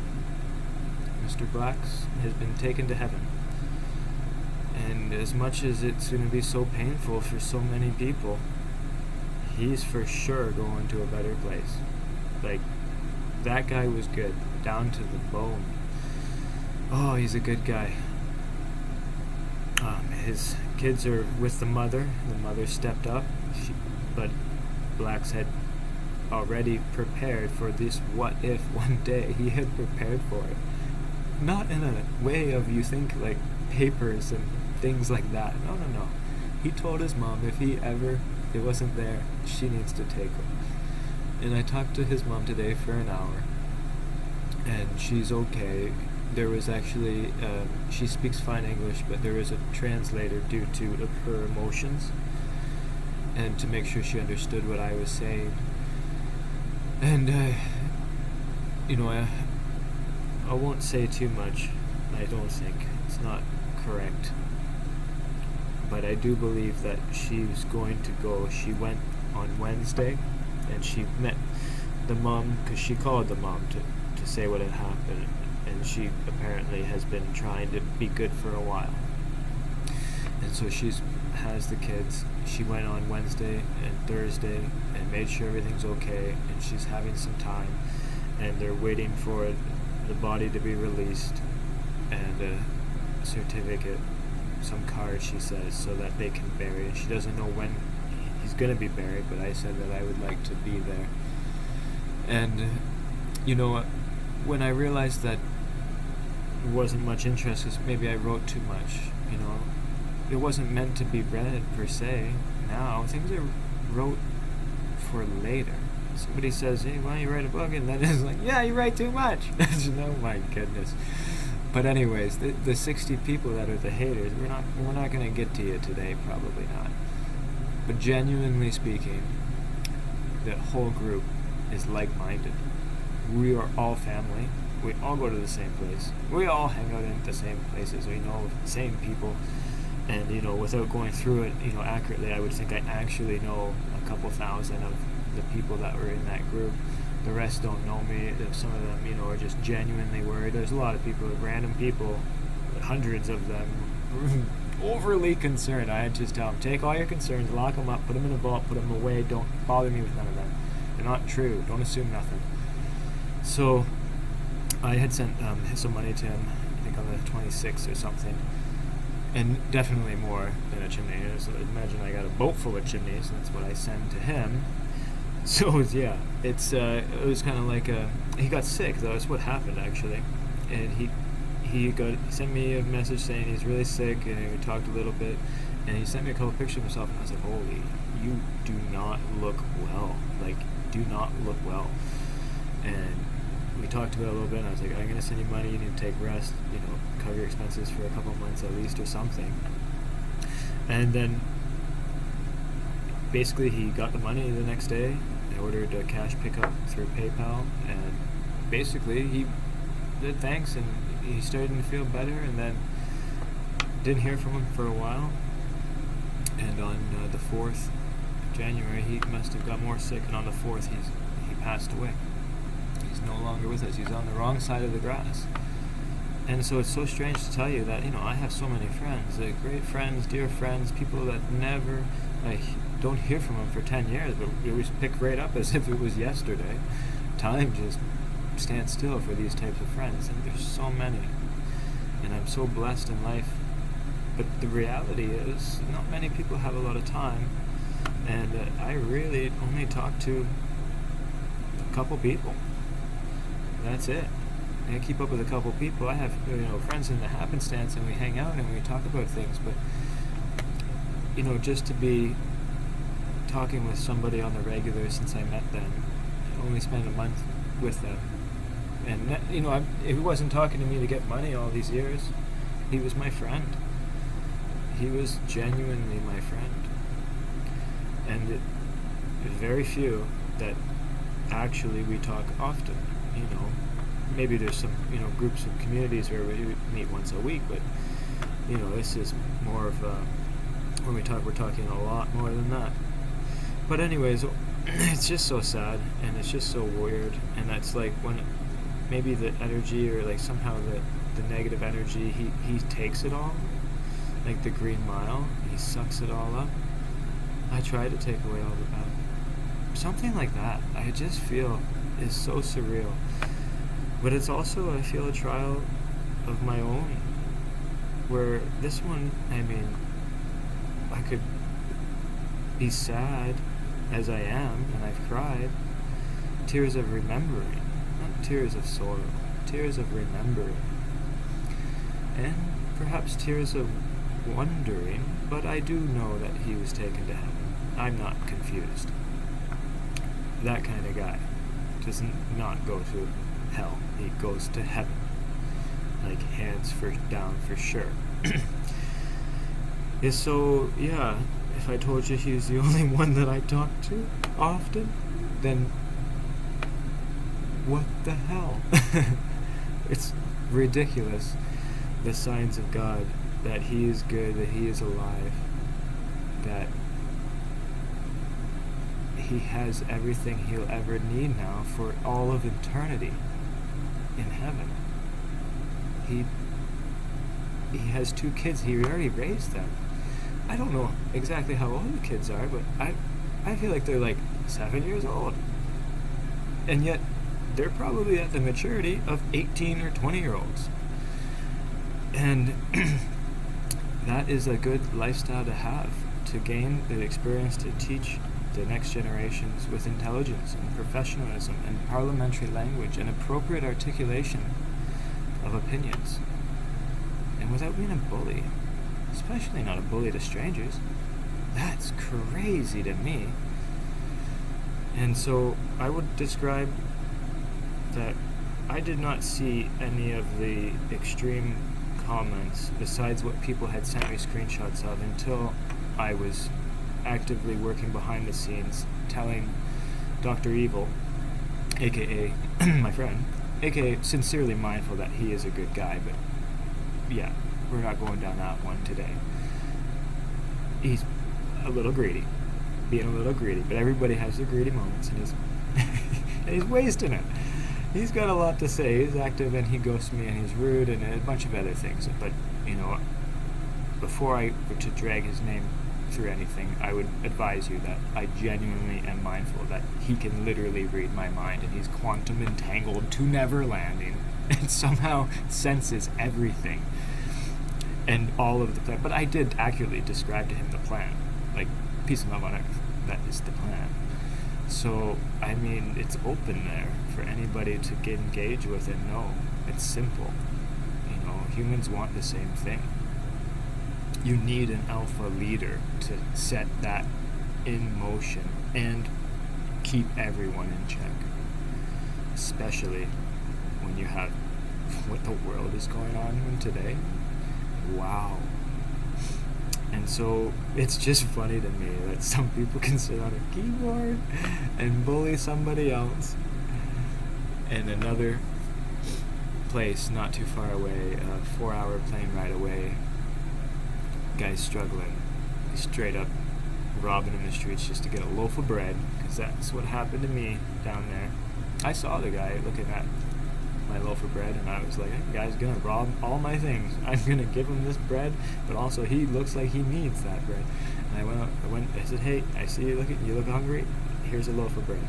Mr. Blacks has been taken to heaven. And as much as it's going to be so painful for so many people, he's for sure going to a better place. Like, that guy was good, down to the bone. Oh, he's a good guy. His kids are with the mother. The mother stepped up, but Blacks had already prepared for this what if one day. He had prepared for it. Not in a way of you think like papers and things like that. No. He told his mom if it wasn't there, she needs to take him. And I talked to his mom today for an hour, and she's okay. There was actually, she speaks fine English, but there was a translator due to her emotions, and to make sure she understood what I was saying. And, I won't say too much, I don't think. It's not correct. but I do believe that she's going to go. She went on Wednesday, and she met the mom, because she called the mom to say what had happened, and she apparently has been trying to be good for a while. And so has the kids. She went on Wednesday and Thursday and made sure everything's okay, and she's having some time, and they're waiting for the body to be released and a certificate, some card, she says, so that they can bury it. She doesn't know when he's going to be buried, but I said that I would like to be there. And when I realized that there wasn't much interest, because maybe I wrote too much, it wasn't meant to be read per se. Now things are wrote for later. Somebody says, "Hey, why don't you write a book?" And then it's like, "Yeah, you write too much." Oh my goodness. But anyways, the 60 people that are the haters, we're not going to get to you today, probably not. But genuinely speaking, the whole group is like-minded. We are all family. We all go to the same place. We all hang out in the same places. We know the same people. And, without going through it, accurately, I would think I actually know a couple thousand of the people that were in that group. The rest don't know me. Some of them, are just genuinely worried. There's a lot of people, random people, hundreds of them, overly concerned. I just tell them, take all your concerns, lock them up, put them in a vault, put them away, don't bother me with none of them. They're not true. Don't assume nothing. So I had sent some money to him, I think on the 26th or something. And definitely more than a chimney. So imagine I got a boat full of chimneys. That's what I send to him. So yeah, it was kind of like he got sick though. That's what happened actually. And he sent me a message saying he's really sick, and we talked a little bit. And he sent me a couple pictures of himself, and I was like, "Holy, you do not look well. Like, do not look well." And we talked about it a little bit, and I was like, "I'm going to send you money, you need to take rest, cover your expenses for a couple of months at least or something." And then basically he got the money the next day. I ordered a cash pickup through PayPal, and basically he did thanks, and he started to feel better, and then didn't hear from him for a while. And on the 4th of January, he must have got more sick, and on the 4th he passed away. He's no longer with us. He's on the wrong side of the grass. And so it's so strange to tell you that, I have so many friends, great friends, dear friends, people that never, don't hear from them for 10 years, but we always pick right up as if it was yesterday. Time just stands still for these types of friends, and there's so many. And I'm so blessed in life. But the reality is, not many people have a lot of time, and I really only talk to a couple people. That's it. I keep up with a couple people. I have friends in the happenstance, and we hang out and we talk about things, but just to be talking with somebody on the regular since I met them, I only spent a month with them, and he wasn't talking to me to get money all these years. He was my friend. He was genuinely my friend, and there's very few that actually we talk often. Maybe there's some groups of communities where we meet once a week, but this is more of when we're talking a lot more than that. But anyways, it's just so sad, and it's just so weird, and that's like when maybe the energy, or like somehow the negative energy, he takes it all, like the Green Mile, he sucks it all up. I try to take away all the bad. Something like that, I just feel is so surreal. But it's also, I feel, a trial of my own, where this one, I could be sad as I am, and I've cried, tears of remembering, not tears of sorrow, tears of remembering, and perhaps tears of wondering, but I do know that he was taken to heaven. I'm not confused. That kind of guy does not go to hell. He goes to heaven. Like, hands down for sure. So, yeah, if I told you he was the only one that I talk to often, then what the hell? It's ridiculous, the signs of God, that he is good, that he is alive, that he has everything he'll ever need now for all of eternity in heaven. He has 2 kids. He already raised them. I don't know exactly how old the kids are, but I feel like they're like 7 years old. And yet, they're probably at the maturity of 18 or 20-year-olds. And that is a good lifestyle to have, to gain the experience to teach the next generations with intelligence and professionalism and parliamentary language and appropriate articulation of opinions. And without being a bully, especially not a bully to strangers. That's crazy to me. And so I would describe that I did not see any of the extreme comments besides what people had sent me screenshots of until I was actively working behind the scenes telling Dr. Evil, aka my friend, aka Sincerely Mindful, that he is a good guy, but yeah, we're not going down that one today. He's a little greedy, being a little greedy, but everybody has their greedy moments, and he's wasting it. He's got a lot to say. He's active, and he ghosts me, and he's rude, and a bunch of other things. But before I were to drag his name through anything, I would advise you that I genuinely am mindful that he can literally read my mind, and he's quantum entangled to neverlanding, and somehow senses everything and all of the plan. But I did accurately describe to him the plan, like peace and love on earth. That is the plan. So I mean, it's open there for anybody to get engaged with and know. It's simple. Humans want the same thing. You need an alpha leader to set that in motion and keep everyone in check, especially when you have what the world is going on in today. Wow. And so it's just funny to me that some people can sit on a keyboard and bully somebody else. And another place not too far away, a 4-hour plane ride away, guy's struggling. He's straight up robbing in the streets just to get a loaf of bread, because that's what happened to me down there. I saw the guy looking at my loaf of bread, and I was like, that guy's gonna rob all my things. I'm gonna give him this bread, but also he looks like he needs that bread. And I said, hey, I see you look hungry, here's a loaf of bread.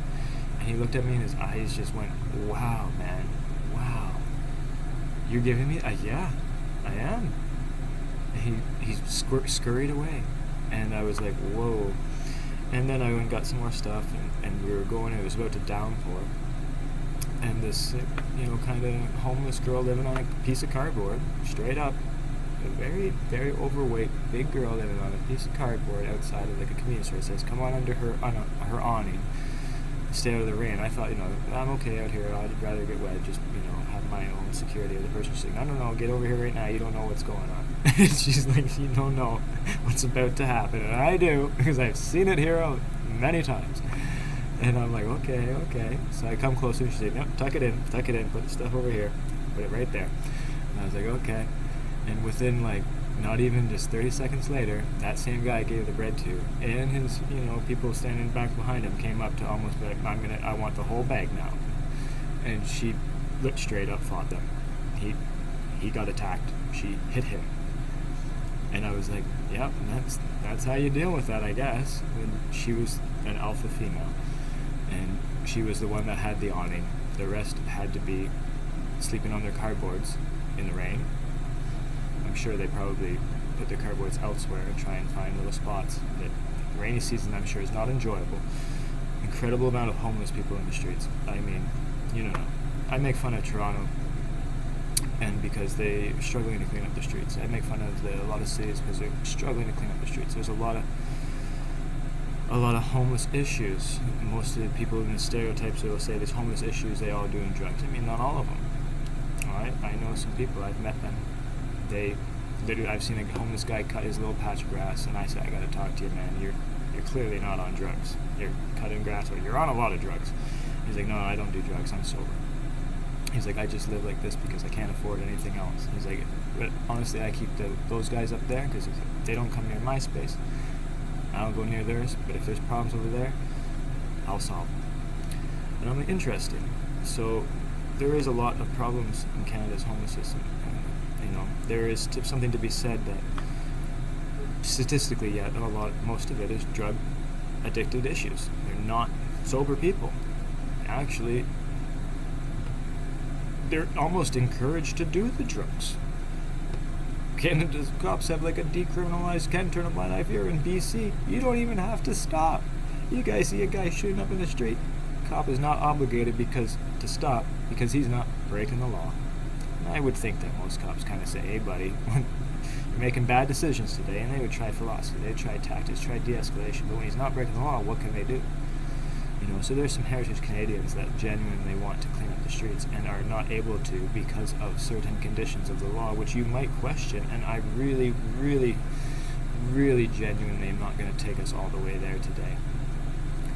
And he looked at me and his eyes just went, wow, man, wow. You're giving me? Yeah, I am. And he scurried away, and I was like, whoa. And then I went and got some more stuff, and we were going, it was about to downpour. And this, kind of homeless girl living on a piece of cardboard, straight up, a very, very overweight, big girl living on a piece of cardboard outside of like a convenience store. It says, come on under her awning, stay out of the rain. I thought, I'm okay out here. I'd rather get wet, just, have my own security. The person's like, no, get over here right now. You don't know what's going on. She's like, you don't know what's about to happen. And I do, because I've seen it here many times. And I'm like, okay. So I come closer, and she said, nope, tuck it in, put the stuff over here, put it right there. And I was like, okay. And within not even just 30 seconds later, that same guy I gave the bread to, and his, people standing back behind him came up to almost be like, I want the whole bag now. And she looked straight up, fought them. He got attacked. She hit him. And I was like, yep, that's how you deal with that, I guess. And she was an alpha female. And she was the one that had the awning. The rest had to be sleeping on their cardboards in the rain. I'm sure they probably put their cardboards elsewhere and try and find little spots. The rainy season, I'm sure, is not enjoyable. Incredible amount of homeless people in the streets. I mean, I make fun of Toronto, and because they're struggling to clean up the streets. I make fun of a lot of cities because they're struggling to clean up the streets. There's a lot of homeless issues. Most of the people in the stereotypes will say there's homeless issues, they all doing drugs. I mean, not all of them. Alright, I know some people, I've met them. I've seen a homeless guy cut his little patch of grass, and I said, I gotta talk to you, man. You're clearly not on drugs. You're cutting grass, or you're on a lot of drugs. He's like, no, I don't do drugs, I'm sober. He's like, I just live like this because I can't afford anything else. He's like, but honestly, I keep those guys up there because they don't come near my space. I don't go near theirs, but if there's problems over there, I'll solve them. And I'm like, interesting. So there is a lot of problems in Canada's homeless system. And, there is something to be said that statistically, most of it is drug addicted issues. They're not sober people. Actually, they're almost encouraged to do the drugs. Canada's cops have like a decriminalized can't turn a blind eye here in BC. You don't even have to stop. You guys see a guy shooting up in the street. Cop is not obligated to stop because he's not breaking the law. And I would think that most cops kind of say, hey buddy, you're making bad decisions today, and they would try philosophy, they'd try tactics, try de-escalation, but when he's not breaking the law, what can they do? So there's some heritage Canadians that genuinely want to clean up the streets and are not able to because of certain conditions of the law, which you might question, and I really, really, really genuinely am not going to take us all the way there today.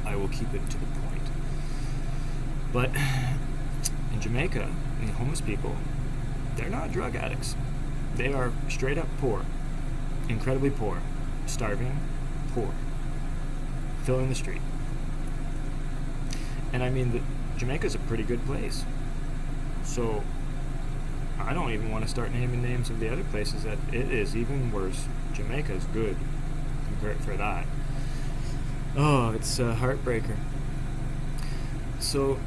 I will keep it to the point. But in Jamaica, the homeless people, they're not drug addicts. They are straight up poor, incredibly poor, starving, poor, filling the street. And I mean, Jamaica's a pretty good place. So I don't even want to start naming names of the other places that it is even worse. Jamaica's good for that. Oh, it's a heartbreaker. So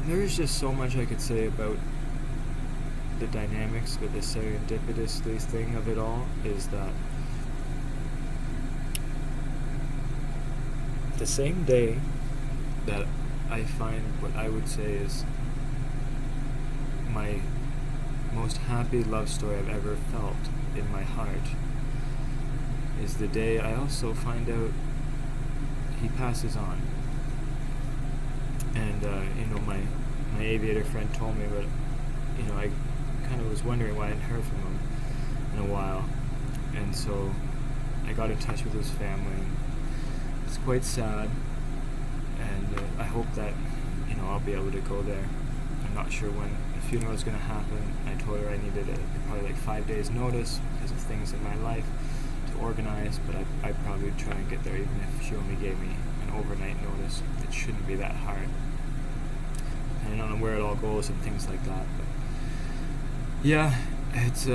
there's just so much I could say about the dynamics, but the serendipitously thing of it all is that the same day that I find what I would say is my most happy love story I've ever felt in my heart is the day I also find out he passes on. And my aviator friend told me, but I kind of was wondering why I hadn't heard from him in a while, and so I got in touch with his family. It's quite sad, and I hope that I'll be able to go there. I'm not sure when the funeral is going to happen. I told her I needed probably like 5 days notice because of things in my life to organize, but I'd probably try and get there even if she only gave me an overnight notice. It shouldn't be that hard. I don't know where it all goes and things like that, but yeah, it's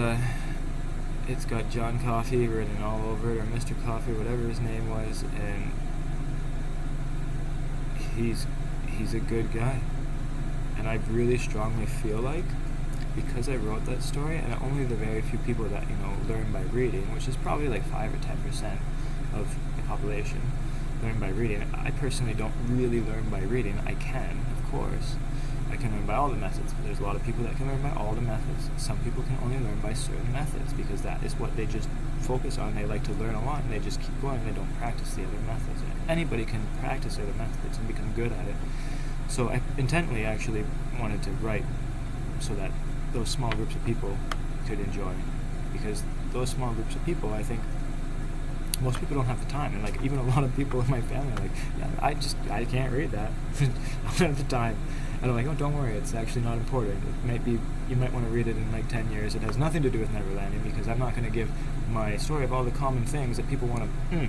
got John Coffey written all over it, or Mr. Coffey, whatever his name was, and he's a good guy. And I really strongly feel like, because I wrote that story, and only the very few people that learn by reading, which is probably like 5 or 10% of the population, learn by reading. I personally don't really learn by reading. I can, of course. I can learn by all the methods, but there's a lot of people that can learn by all the methods. Some people can only learn by certain methods because that is what they just focus on. They like to learn a lot and they just keep going. They don't practice the other methods. Anybody can practice other methods and become good at it. So I intently actually wanted to write so that those small groups of people could enjoy, because those small groups of people, I think, most people don't have the time, and like even a lot of people in my family are like, yeah, I can't read that. I don't have the time. And I'm like, oh, don't worry, it's actually not important. You might want to read it in like 10 years. It has nothing to do with Neverlanding, because I'm not going to give my story of all the common things that people want to,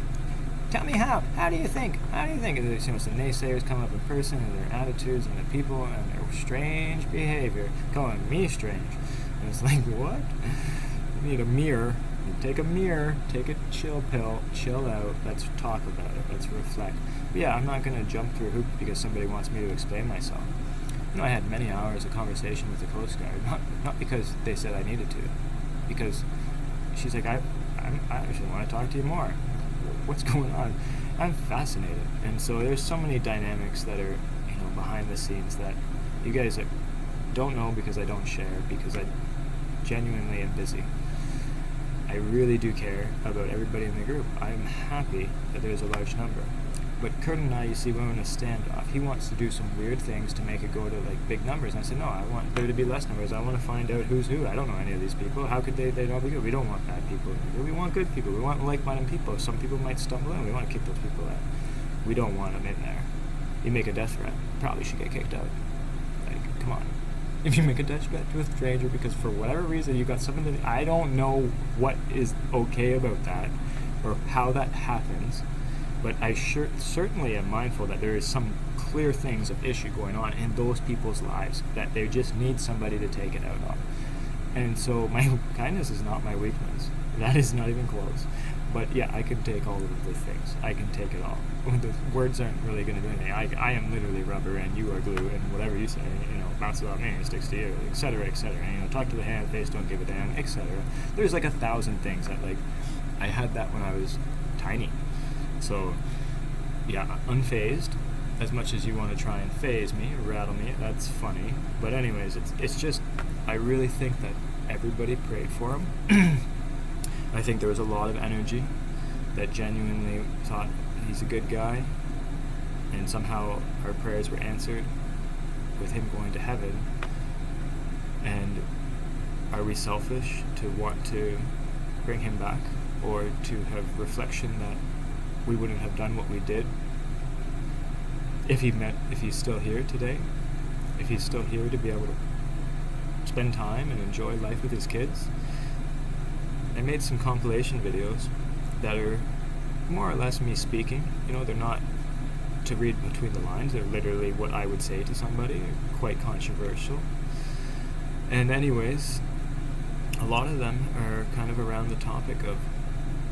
tell me how do you think? And there's, it's the naysayers come up in person, and their attitudes, and the people, and their strange behavior, calling me strange. And it's like, what? You need a mirror. Take a mirror, take a chill pill, chill out, let's talk about it, let's reflect. But yeah, I'm not going to jump through a hoop because somebody wants me to explain myself. I had many hours of conversation with the Coast Guard, not because they said I needed to, because she's like, I actually want to talk to you more. What's going on? I'm fascinated. And so there's so many dynamics that are, behind the scenes that you guys don't know because I don't share, because I genuinely am busy. I really do care about everybody in the group. I'm happy that there's a large number. But Kurt and I, you see, we're in a standoff. He wants to do some weird things to make it go to like big numbers. And I said, no, I want there to be less numbers. I want to find out who's who. I don't know any of these people. How could they not be good? We don't want bad people. We want good people. We want like-minded people. Some people might stumble in. We want to kick those people out. We don't want them in there. You make a death threat, probably should get kicked out. Like, come on. If you make a death threat to a stranger because for whatever reason you got something that I don't know what is okay about that or how that happens, But I certainly am mindful that there is some clear things of issue going on in those people's lives that they just need somebody to take it out on. And so my kindness is not my weakness. That is not even close. But yeah, I can take all of the things. I can take it all. The words aren't really going to do anything. I am literally rubber and you are glue, and whatever you say, bounces off me and sticks to you, etc., etc. Talk to the hand, face, don't give a damn, etc. There's like 1,000 things that I had that when I was tiny. So yeah, unfazed. As much as you want to try and phase me or rattle me, that's funny. But anyways, it's just, I really think that everybody prayed for him. I think there was a lot of energy that genuinely thought he's a good guy, and somehow our prayers were answered with him going to heaven. And are we selfish to want to bring him back, or to have reflection that we wouldn't have done what we did if he's still here today, if he's still here to be able to spend time and enjoy life with his kids? I made some compilation videos that are more or less me speaking. They're not to read between the lines. They're literally what I would say to somebody. They're quite controversial. And anyways, a lot of them are kind of around the topic of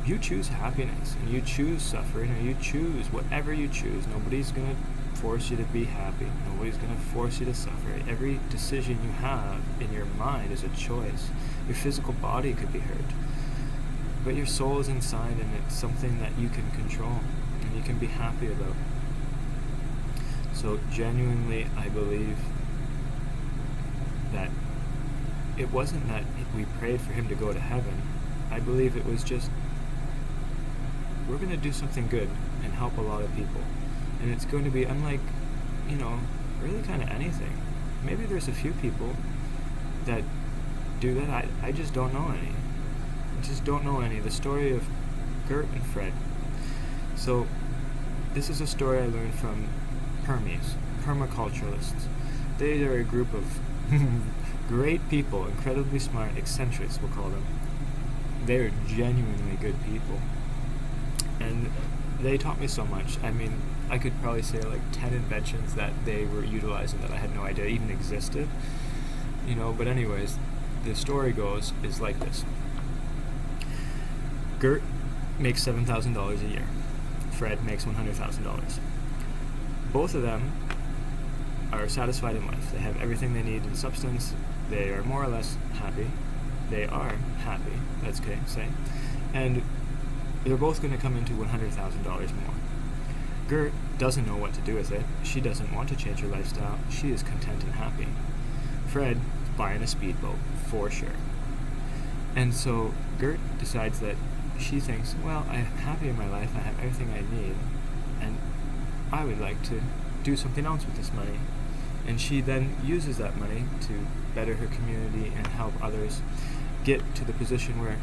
you choose happiness, and you choose suffering, or you choose whatever you choose. Nobody's going to force you to be happy. Nobody's going to force you to suffer. Every decision you have in your mind is a choice. Your physical body could be hurt, but your soul is inside, and it's something that you can control and you can be happy about. So genuinely, I believe that it wasn't that we prayed for him to go to heaven. I believe it was just, we're going to do something good and help a lot of people. And it's going to be unlike, really kind of anything. Maybe there's a few people that do that. I just don't know any. The story of Gert and Fred. So this is a story I learned from permaculturalists. They are a group of great people, incredibly smart, eccentrics, we'll call them. They are genuinely good people. And they taught me so much. I could probably say 10 inventions that they were utilizing that I had no idea even existed. But anyways, the story is like this. Gert makes $7,000 a year. Fred makes $100,000. Both of them are satisfied in life. They have everything they need in substance. They are more or less happy. They are happy, let's say. And they're both going to come into $100,000 more. Gert doesn't know what to do with it. She doesn't want to change her lifestyle. She is content and happy. Fred is buying a speedboat, for sure. And so Gert decides that she thinks, well, I'm happy in my life. I have everything I need. And I would like to do something else with this money. And she then uses that money to better her community and help others get to the position where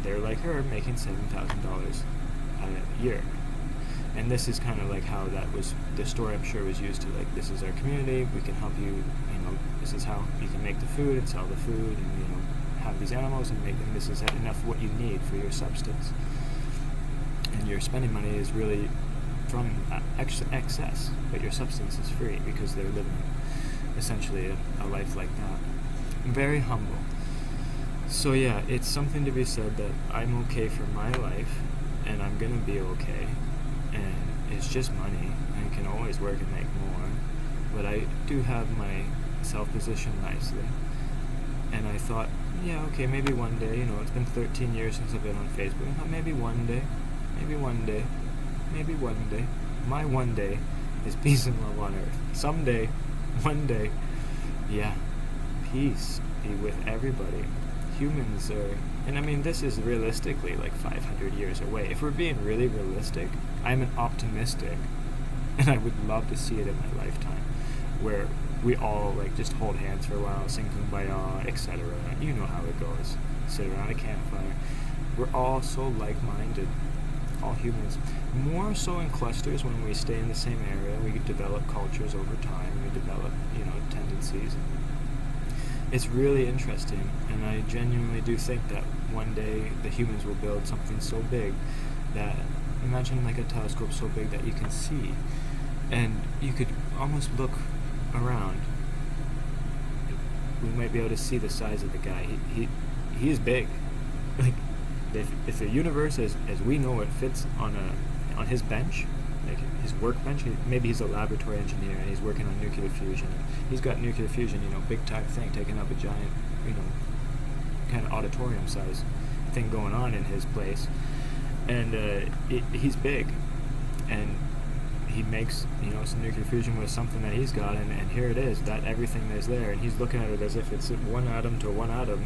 they're like her, making $7,000 a year. And this is kind of like how that was, the story I'm sure was used to, this is our community, we can help you, this is how you can make the food and sell the food and, have these animals and make them, this is enough what you need for your substance. And your spending money is really from excess, but your substance is free because they're living essentially a life like that. Very humble. So yeah, it's something to be said that I'm okay for my life, and I'm gonna be okay, and it's just money. I can always work and make more, but I do have myself positioned nicely. And I thought, yeah, okay, maybe one day, it's been 13 years since I've been on Facebook. I thought maybe one day. My one day is peace and love on earth. Someday, one day, yeah, peace be with everybody. Humans are, and this is realistically 500 years away. If we're being really realistic, I'm an optimistic, and I would love to see it in my lifetime, where we all just hold hands for a while, sing kumbaya, etc. You know how it goes. Sit around a campfire. We're all so like-minded, all humans. More so in clusters when we stay in the same area. We develop cultures over time. We develop, tendencies. It's really interesting, and I genuinely do think that one day the humans will build something so big that imagine like a telescope so big that you can see, and you could almost look around. We might be able to see the size of the guy. He is big. Like, if the universe as we know it fits on his bench, like his workbench, maybe he's a laboratory engineer and he's working on nuclear fusion. He's got nuclear fusion, big type thing, taking up a giant, kind of auditorium size thing going on in his place. And he's big, and he makes some nuclear fusion with something that he's got, and here it is, that everything is there, and he's looking at it as if it's one atom to one atom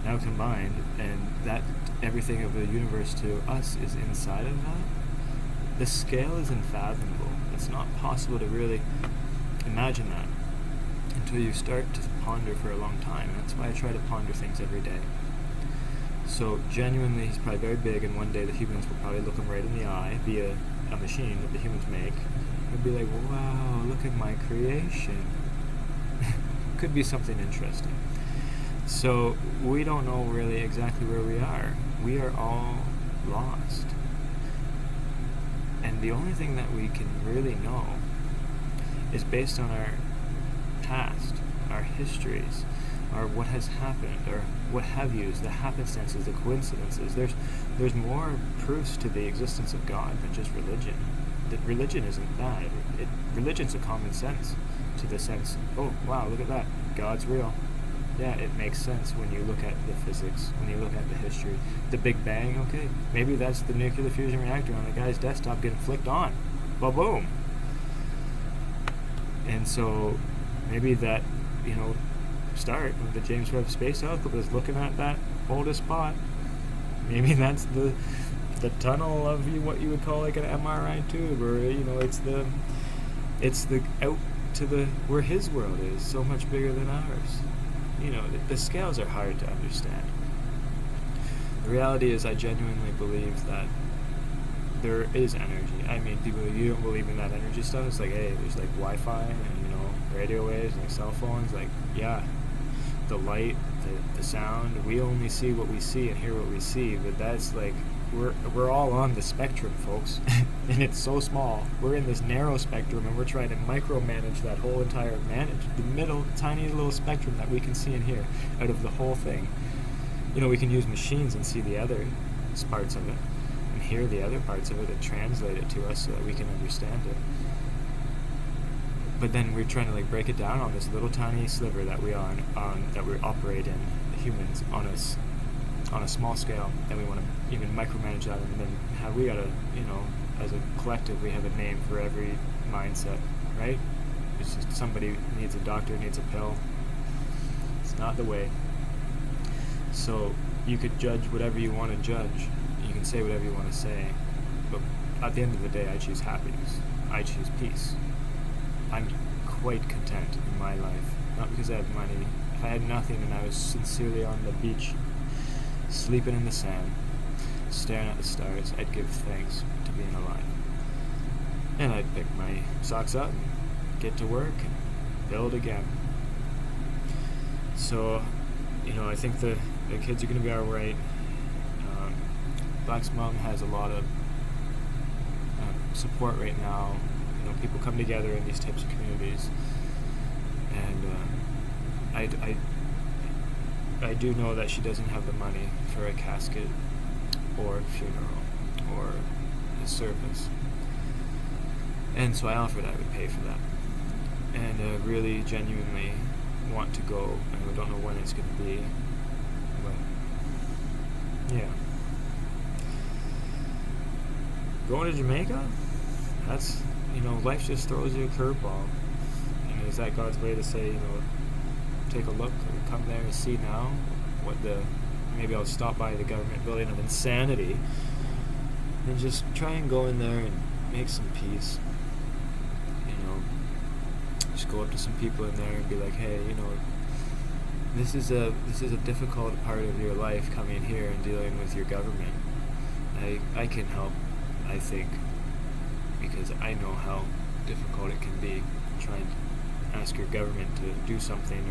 now combined, and that everything of the universe to us is inside of that. The scale is unfathomable. It's not possible to really imagine that until you start to ponder for a long time. And that's why I try to ponder things every day. So genuinely, he's probably very big, and one day the humans will probably look him right in the eye via a machine that the humans make. He'll be like, wow, look at my creation. Could be something interesting. So we don't know really exactly where we are. We are all lost. And the only thing that we can really know is based on our past, our histories, or what has happened, or what have yous, the happenstances, the coincidences. There's more proofs to the existence of God than just religion. That religion isn't that. Religion's a common sense, to the sense, oh wow, look at that, God's real. Yeah, it makes sense when you look at the physics, when you look at the history. The Big Bang, okay, maybe that's the nuclear fusion reactor on the guy's desktop getting flicked on. Ba-boom. And so maybe that, start when the James Webb Space Telescope is looking at that oldest spot. Maybe that's the tunnel of what you would call like an MRI tube, or it's the out to the where his world is so much bigger than ours. The scales are hard to understand. The reality is, I genuinely believe that there is energy. I mean, people, you don't believe in that energy stuff. It's like, hey, there's like Wi-Fi and radio waves, like cell phones. Like, yeah, the light, the sound. We only see what we see and hear what we see. But that's like, we're all on the spectrum, folks, and it's so small. We're in this narrow spectrum, and we're trying to micromanage that whole entire the middle, tiny little spectrum that we can see and hear out of the whole thing. We can use machines and see the other parts of it, and hear the other parts of it, and translate it to us so that we can understand it. But then we're trying to break it down on this little tiny sliver that we operate in, humans, on a small scale, and we want to even micromanage that, and then we gotta, as a collective, we have a name for every mindset, right? It's just somebody needs a doctor, needs a pill. It's not the way. So you could judge whatever you want to judge, you can say whatever you want to say, but at the end of the day, I choose happiness. I choose peace. I'm quite content in my life, not because I have money. If I had nothing and I was sincerely on the beach, sleeping in the sand, staring at the stars, I'd give thanks to being alive. And I'd pick my socks up, get to work, and build again. So, I think the kids are going to be alright. Black's Mom has a lot of support right now. People come together in these types of communities, and I do know that she doesn't have the money for a casket or a funeral or a service, and so I offered I would pay for that, and really genuinely want to go, and I don't know when it's going to be, but yeah, going to Jamaica, that's, life just throws you a curveball, and is that God's way to say, take a look, or come there and see now maybe I'll stop by the government building of insanity and just try and go in there and make some peace. Just go up to some people in there and be like, hey, this is a difficult part of your life, coming here and dealing with your government. I can help, I think, because I know how difficult it can be trying to ask your government to do something,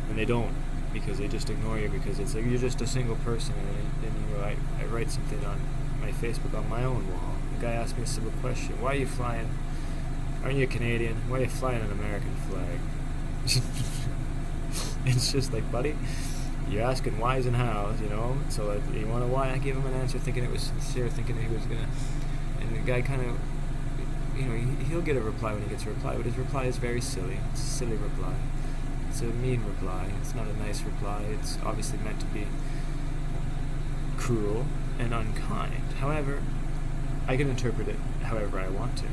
and they don't, because they just ignore you, because it's like you're just a single person, and I write something on my Facebook on my own wall, The guy asked me a simple question: why are you flying? Aren't you Canadian? Why are you flying an American flag? It's just like, buddy, you're asking whys and hows, So you want to why? I gave him an answer, thinking it was sincere, thinking he was gonna. And the guy kind of, he'll get a reply when he gets a reply, but his reply is very silly. It's a silly reply. It's a mean reply. It's not a nice reply. It's obviously meant to be cruel and unkind. However, I can interpret it however I want to.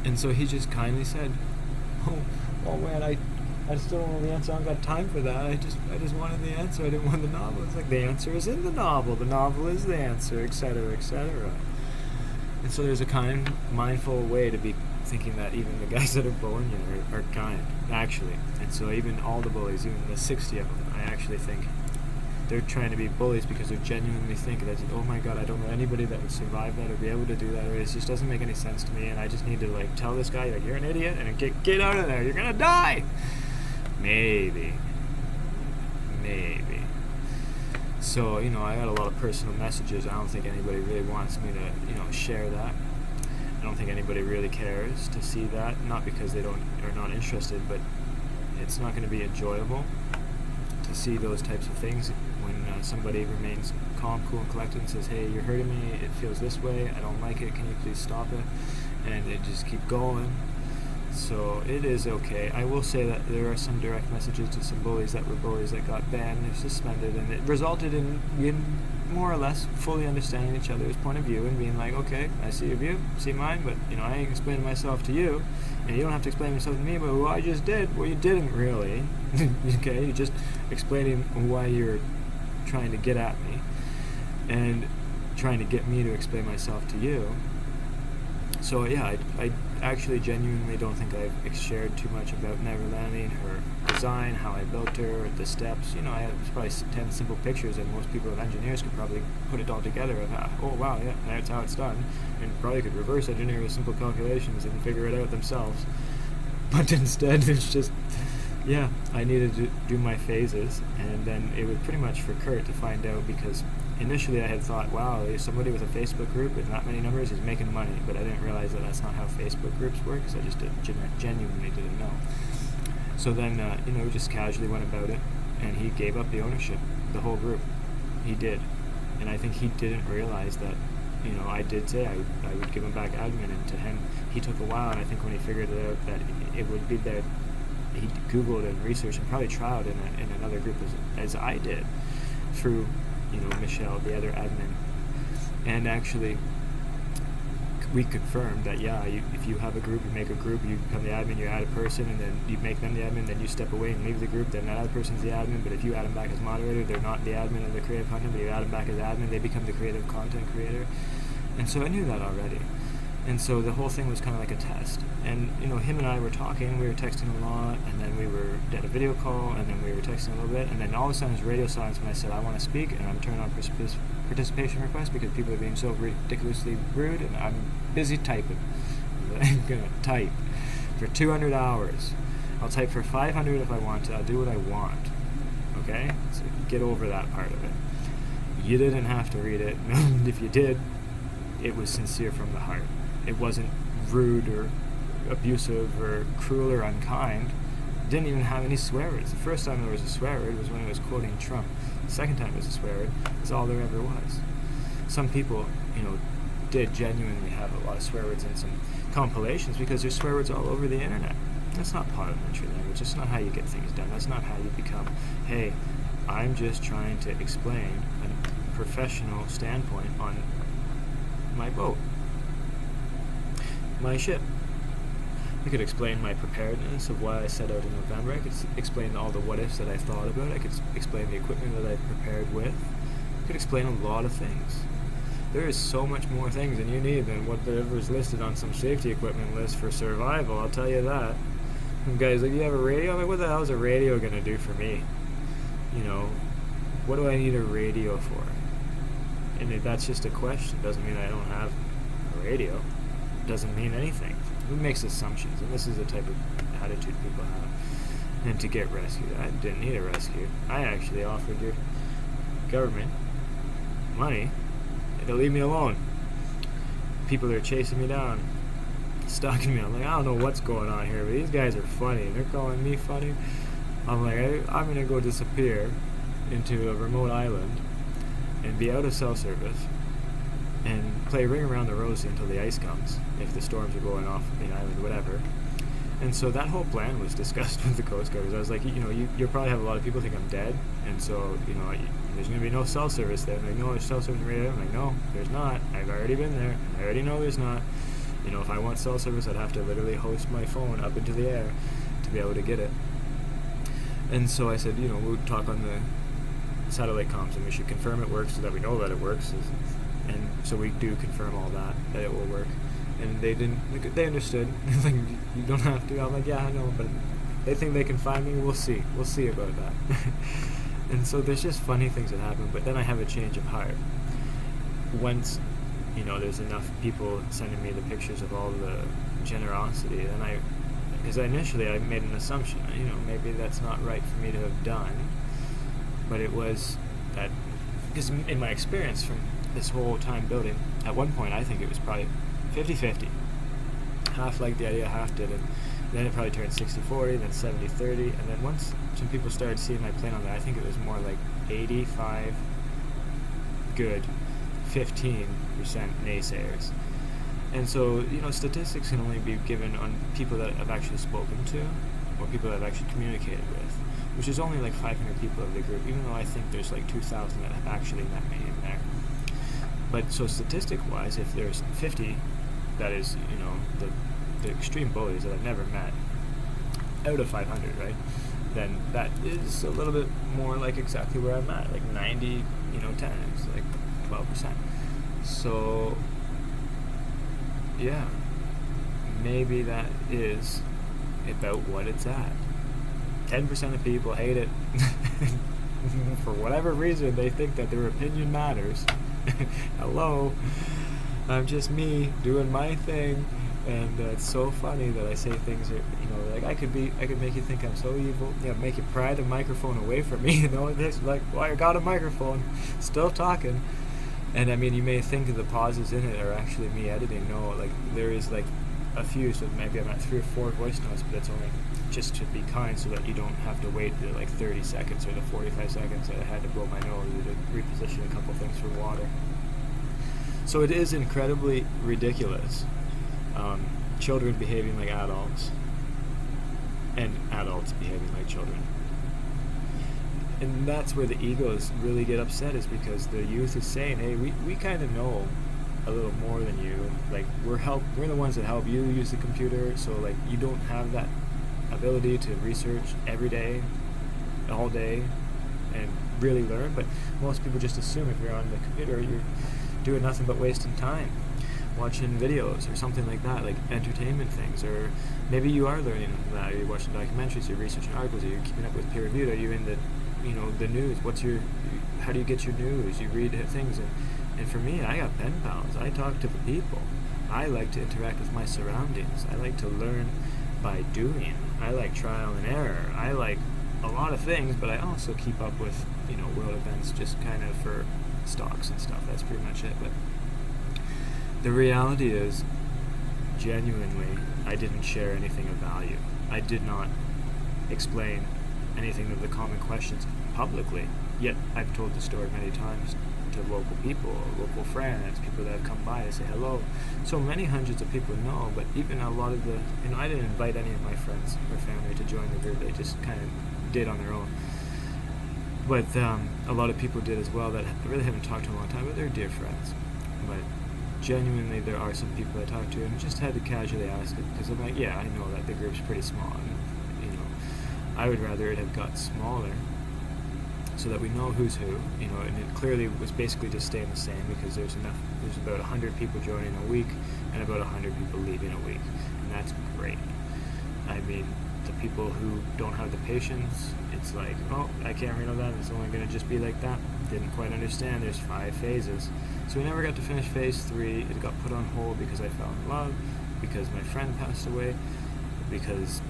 And so he just kindly said, oh man, I still don't know the answer. I haven't got time for that. I just wanted the answer. I didn't want the novel. It's like, the answer is in the novel. The novel is the answer, etc., etc. And so there's a kind, mindful way to be thinking that even the guys that are bullying you are kind, actually. And so even all the bullies, even the 60 of them, I actually think they're trying to be bullies because they're genuinely thinking that, oh my god, I don't know anybody that would survive that or be able to do that, or it just doesn't make any sense to me, and I just need to tell this guy, you're an idiot, and get out of there, you're gonna die. Maybe. So, I got a lot of personal messages. I don't think anybody really wants me to, share that. I don't think anybody really cares to see that, not because they are not interested, but it's not going to be enjoyable to see those types of things when somebody remains calm, cool, and collected and says, hey, you're hurting me, it feels this way, I don't like it, can you please stop it? And they just keep going. So it is okay. I will say that there are some direct messages to some bullies that were bullies that got banned and suspended, and it resulted in more or less fully understanding each other's point of view and being like, okay, I see your view, see mine, but I ain't explaining myself to you, and you don't have to explain yourself to me, but well, I just did. Well, you didn't really. Okay, you're just explaining why you're trying to get at me and trying to get me to explain myself to you. So yeah, I actually genuinely don't think I've shared too much about Neverlanding, her design, how I built her, the steps. I have probably 10 simple pictures, and most people, engineers, could probably put it all together and oh wow, yeah, that's how it's done, and probably could reverse engineer with simple calculations and figure it out themselves. But instead, it's just, yeah, I needed to do my phases, and then it was pretty much for Kurt to find out, because initially I had thought, wow, somebody with a Facebook group with not many numbers is making money, but I didn't realize that that's not how Facebook groups work, because I just genuinely didn't know. So then, we just casually went about it, and he gave up the ownership, the whole group. He did. And I think he didn't realize that, I did say I would give him back admin, and to him, he took a while, and I think when he figured it out that it would be there, he Googled and researched and probably trialed in another group as I did, through Michelle, the other admin, and actually we confirmed that if you have a group, you make a group, you become the admin, you add a person, and then you make them the admin, then you step away and leave the group, then that other person's the admin. But if you add them back as moderator, they're not the admin of the creative content, but you add them back as admin, they become the creative content creator. And so I knew that already. And so the whole thing was kind of like a test. And, him and I were talking, we were texting a lot, and then we did a video call, and then we were texting a little bit, and then all of a sudden it was radio silence when I said I want to speak, and I'm turning on participation requests because people are being so ridiculously rude, and I'm busy typing. I'm going to type for 200 hours. I'll type for 500 if I want to. I'll do what I want. Okay? So get over that part of it. You didn't have to read it. If you did, it was sincere from the heart. It wasn't rude or abusive or cruel or unkind. It didn't even have any swear words. The first time there was a swear word was when it was quoting Trump. The second time it was a swear word. That's all there ever was. Some people, did genuinely have a lot of swear words in some compilations because there's swear words all over the internet. That's not parliamentary language. That's not how you get things done. That's not how you become, hey, I'm just trying to explain a professional standpoint on my boat, my ship. I could explain my preparedness of why I set out in November. I could explain all the what-ifs that I thought about. I could explain the equipment that I prepared with. I could explain a lot of things. There is so much more things than you need than whatever is listed on some safety equipment list for survival, I'll tell you that. And guys, like, you have a radio? I'm like, what the hell is a radio going to do for me? What do I need a radio for? And if that's just a question, doesn't mean I don't have a radio. It doesn't mean anything. It makes assumptions, and this is the type of attitude people have. And to get rescued, I didn't need a rescue. I actually offered your government money to leave me alone. people are chasing me down, stalking me. I'm like, I don't know what's going on here, but these guys are funny. They're calling me funny. I'm like, I'm going to go disappear into a remote island and be out of cell service and play Ring Around the Rosie until the ice comes, if the storms are going off the island, whatever. And so that whole plan was discussed with the Coast Guard. I was like, you'll probably have a lot of people think I'm dead, and so, there's going to be no cell service there. I'm like, no, there's cell service right there. I'm like, no, there's not. I've already been there. I already know there's not. If I want cell service, I'd have to literally hoist my phone up into the air to be able to get it. And so I said, we'll talk on the satellite comms, and we should confirm it works so that we know that it works. And so we do confirm all that it will work. And they understood. Like, you don't have to. I'm like, yeah, I know, but they think they can find me. We'll see about that. And so there's just funny things that happen, but then I have a change of heart. Once, there's enough people sending me the pictures of all the generosity, then because initially I made an assumption, maybe that's not right for me to have done, but it was that, because in my experience from this whole time building, at one point I think it was probably 50-50. Half liked the idea, half didn't. Then it probably turned 60-40, then 70-30, and then once some people started seeing my plan on that, I think it was more like 85 good, 15% naysayers. And so, statistics can only be given on people that I've actually spoken to, or people that I've actually communicated with, which is only like 500 people of the group, even though I think there's like 2,000 that have actually met me in there. But so statistic-wise, if there's 50, that is, the extreme bullies that I've never met, out of 500, right? Then that is a little bit more like exactly where I'm at, like 90, 10, it's like 12%. So, yeah, maybe that is about what it's at. 10% of people hate it. For whatever reason, they think that their opinion matters. Hello, I'm just me doing my thing, and it's so funny that I say things that, like I could make you think I'm so evil, make you pry the microphone away from me, this, like, well, I got a microphone, still talking, and I mean, you may think the pauses in it are actually me editing. No, like, there is like a few, so maybe I'm at 3 or 4 voice notes, but it's only just to be kind so that you don't have to wait the like 30 seconds or the 45 seconds that I had to blow my nose or to reposition a couple things for water. So it is incredibly ridiculous. Children behaving like adults and adults behaving like children. And that's where the egos really get upset, is because the youth is saying, hey, we kind of know a little more than you. Like, we're the ones that help you use the computer, so like you don't have that ability to research every day, all day, and really learn. But most people just assume if you're on the computer, you're doing nothing but wasting time watching videos or something like that, like entertainment things. Or maybe you are learning from that, or you're watching documentaries, you're researching articles, or you're keeping up with peer reviewed, are you in the the news? How do you get your news? You read things, and for me, I got pen pals. I talk to the people. I like to interact with my surroundings. I like to learn by doing. I like trial and error. I like a lot of things, but I also keep up with world events just kind of for stocks and stuff. That's pretty much it. But the reality is, genuinely, I didn't share anything of value. I did not explain anything of the common questions publicly, yet I've told the story many times to local people, local friends, people that have come by to say hello. So many hundreds of people know, but even a lot of I didn't invite any of my friends or family to join the group. They just kind of did on their own. But a lot of people did as well that I really haven't talked to in a long time, but they're dear friends. But genuinely, there are some people I talk to, and I just had to casually ask it, because I'm like, yeah, I know that the group's pretty small, and I would rather it have got smaller so that we know who's who, and it clearly was basically just staying the same, because there's about 100 people joining a week and about 100 people leaving a week, and that's great. I mean, the people who don't have the patience, it's like, oh, I can't read all that, it's only going to just be like that. Didn't quite understand, there's 5 phases. So we never got to finish phase 3, it got put on hold because I fell in love, because my friend passed away, because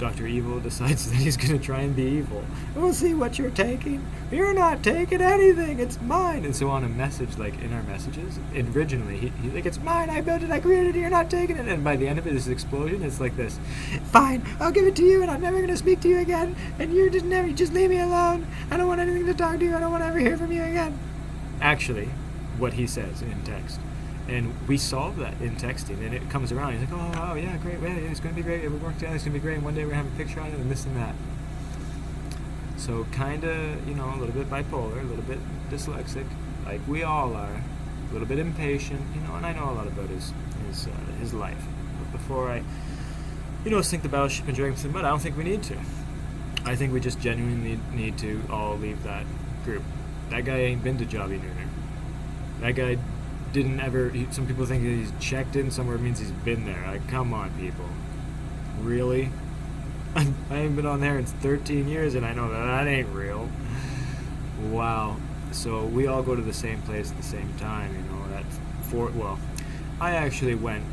Dr. Evil decides that he's going to try and be evil. We'll see what you're taking. You're not taking anything. It's mine. And so on a message, like in our messages, originally, he's like, it's mine. I built it. I created it. You're not taking it. And by the end of it, this explosion, it's like this. Fine. I'll give it to you, and I'm never going to speak to you again. And you're just leave me alone. I don't want anything to talk to you. I don't want to ever hear from you again. Actually, what he says in text. And we solve that in texting, and it comes around. He's like, oh, wow, yeah, great, yeah, it's going to be great. It would work together. It's going to be great. And one day we're going to have a picture on it and this and that. So kind of, a little bit bipolar, a little bit dyslexic, like we all are, a little bit impatient, and I know a lot about his life. But before I, sink the battleship and drag him through the mud, I don't think we need to. I think we just genuinely need to all leave that group. That guy ain't been to Jobby Nooner. That guy didn't ever. Some people think that he's checked in somewhere means he's been there. Like, come on, people. Really? I haven't been on there in 13 years, and I know that ain't real. Wow. So we all go to the same place at the same time, I actually went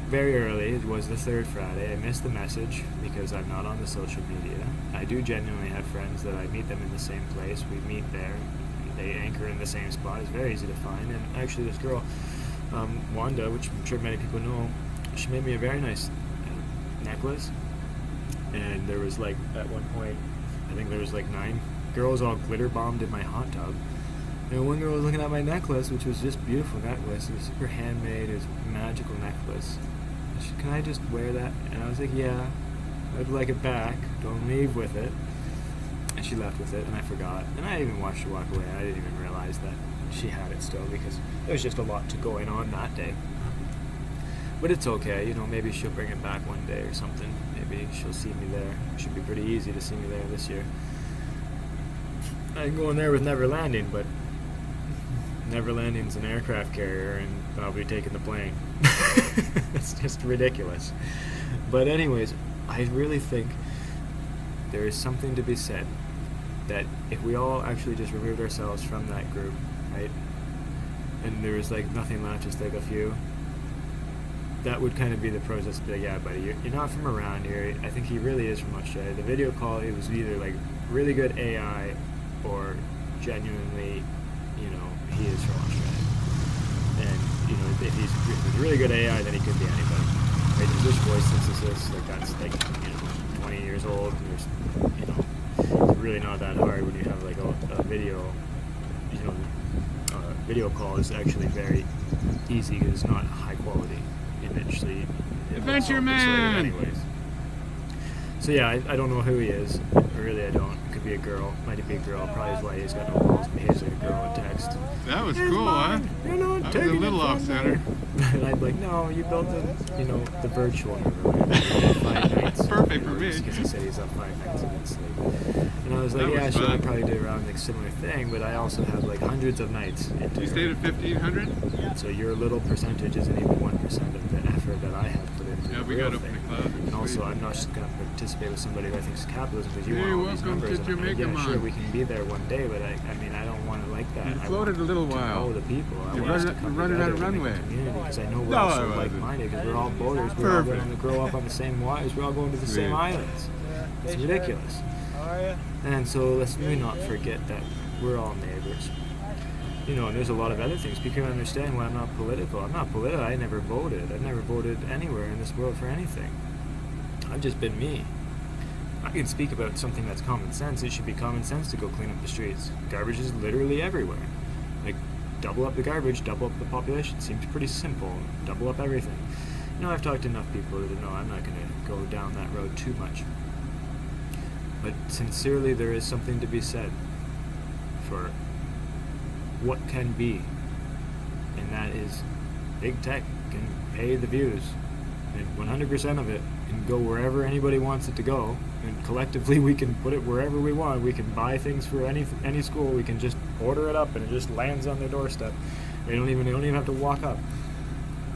very early. It was the third Friday. I missed the message because I'm not on the social media. I do genuinely have friends that I meet them in the same place. We meet there. They anchor in the same spot. It's very easy to find. And actually, this girl, Wanda, which I'm sure many people know, she made me a very nice necklace. And there was at one point, I think there was 9 girls all glitter bombed in my hot tub. And one girl was looking at my necklace, which was just beautiful necklace. It was super handmade. It was a magical necklace. She said, can I just wear that? And I was like, yeah, I'd like it back. Don't leave with it. And she left with it, and I forgot. And I even watched her walk away. I didn't even realize that she had it still because there was just a lot going on that day. But it's okay, maybe she'll bring it back one day or something. Maybe she'll see me there. It should be pretty easy to see me there this year. I can go in there with Never Landing, but Never Landing's an aircraft carrier, and I'll be taking the plane. It's just ridiculous. But anyways, I really think there is something to be said that if we all actually just removed ourselves from that group, right, and there was nothing left, just a few, that would kind of be the process. But yeah, buddy, you're not from around here. I think he really is from Australia. The video call, it was either really good AI or genuinely, he is from Australia. And if he's really good AI, then he could be anybody. Right? There's voice synthesis, that's 20 years old. And there's it's really not that hard when you have a video. Video call is actually very easy because it's not high quality image. So Adventure Man. Anyways. So yeah, I don't know who he is. Really, I don't. It could be a girl. Might be a girl. Probably is why he's got no balls. Behaves like a girl in text. That was cool, huh? You're not that was a little off center. And I'd be like, no, you built the virtual Neverland. 5 nights. Perfect for me. Because he said he's up 5 nights and didn't sleep. And I was like, yeah, sure, I probably did around similar thing, but I also have hundreds of nights. You stayed at 1,500? So your little percentage isn't even 1% of the effort that I have put into Yeah, the we real got thing. open cloud. And also, I'm not just going to participate with somebody who I think is capitalism because you Hey, want all these welcome numbers. to Jamaica, yeah, man. sure, we can be there one day, but I don't want to like that. You I floated a little want while. To know the people. I You're want us to running- come running together out of and make a runway. community because I know we're No, all I so wasn't. like-minded because we're all boaters. We're all Perfect. going to grow up on the same waters. We're all going to the same Sweet. islands. It's ridiculous. And so let's really not forget that we're all neighbors. And there's a lot of other things. People can understand why I'm not political. I'm not political. I never voted. I've never voted anywhere in this world for anything. I've just been me. I can speak about something that's common sense. It should be common sense to go clean up the streets. Garbage is literally everywhere. Double up the garbage, double up the population. Seems pretty simple. Double up everything. I've talked to enough people to know I'm not going to go down that road too much. But sincerely, there is something to be said for what can be, and that is big tech can pay the views, and 100% of it can go wherever anybody wants it to go, and collectively we can put it wherever we want. We can buy things for any school. We can just order it up, and it just lands on their doorstep. They don't even have to walk up.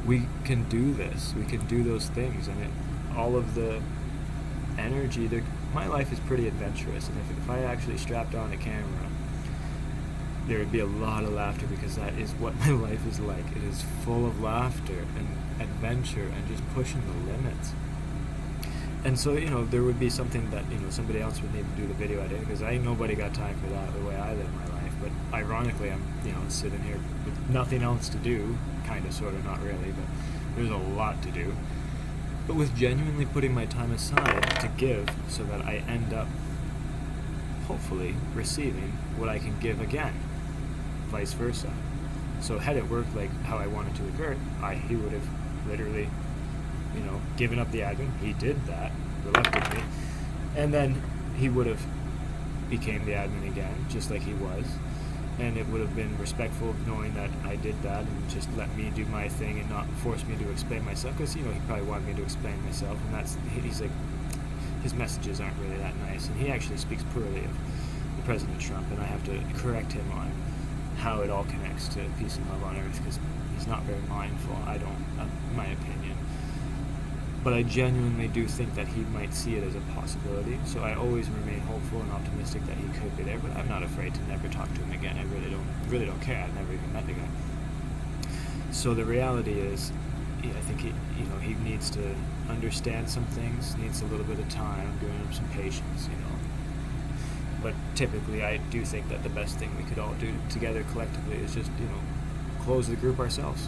We can do this. We can do those things, and all of the energy. My life is pretty adventurous, and if I actually strapped on a camera, there would be a lot of laughter because that is what my life is like. It is full of laughter and adventure and just pushing the limits. And so, there would be something that, somebody else would need to do the video editing, because nobody got time for that the way I live my life. But ironically, I'm, sitting here with nothing else to do, kind of, sort of, not really, but there's a lot to do. But with genuinely putting my time aside to give so that I end up, hopefully, receiving what I can give again, vice versa. So had it worked like how I wanted to occur, he would have literally given up the admin. He did that reluctantly, and then he would have became the admin again, just like he was, and it would have been respectful knowing that I did that and just let me do my thing and not force me to explain myself, because he probably wanted me to explain myself, and he's like, his messages aren't really that nice, and he actually speaks poorly of the President Trump, and I have to correct him on how it all connects to peace and love on earth, because he's not very mindful, my opinion. But I genuinely do think that he might see it as a possibility, so I always remain hopeful and optimistic that he could be there, but I'm not afraid to never talk to him again. I really don't care. I've never even met the guy. So the reality is, I think he needs to understand some things, needs a little bit of time, giving him some patience, But typically I do think that the best thing we could all do together collectively is just, close the group ourselves.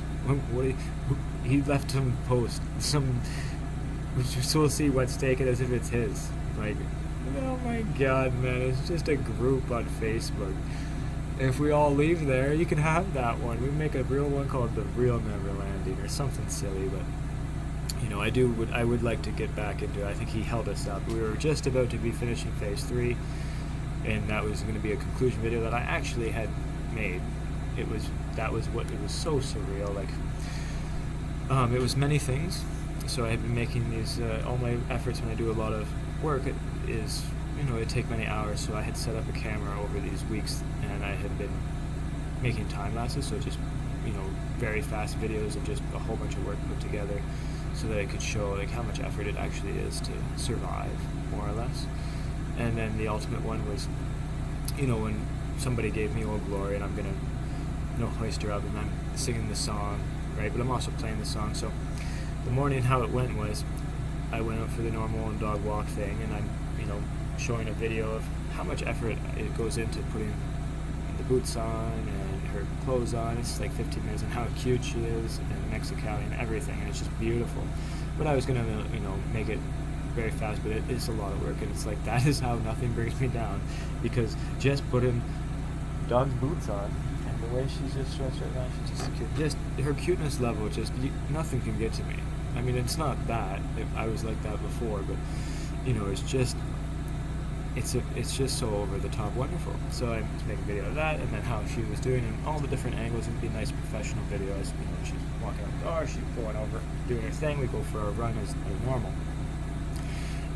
He left some post, so see what's taken as if it's his. Like, oh my god, man, it's just a group on Facebook. If we all leave there, you can have that one. We make a real one called The Real Neverlanding or something silly, but I would like to get back into it. I think he held us up. We were just about to be finishing phase 3, and that was going to be a conclusion video that I actually had made. It was so surreal. Like, it was many things. So I had been making these, all my efforts when I do a lot of work, it take many hours, so I had set up a camera over these weeks, and I had been making time lapses, so just, very fast videos of just a whole bunch of work put together, so that I could show, like, how much effort it actually is to survive, more or less. And then the ultimate one was, when somebody gave me Old Glory, and I'm gonna, hoist her up, and I'm singing the song, right, but I'm also playing the song, so the morning how it went was I went out for the normal dog walk thing, and I'm, showing a video of how much effort it goes into putting the boots on and her clothes on. It's like 15 minutes, and how cute she is, and Mexicali and everything, and it's just beautiful. But I was gonna, make it very fast, but it is a lot of work, and it's like, that is how nothing brings me down, because just putting dog's boots on, and the way she's just dressed right now, she's just cute. Just her cuteness level, nothing can get to me. I mean, it's not that. I was like that before, but, it's just so over the top wonderful. So I was making a video of that, and then how she was doing, and all the different angles. It'd be nice professional videos. She's walking out the door, she's going over, doing her thing. We go for a run as normal.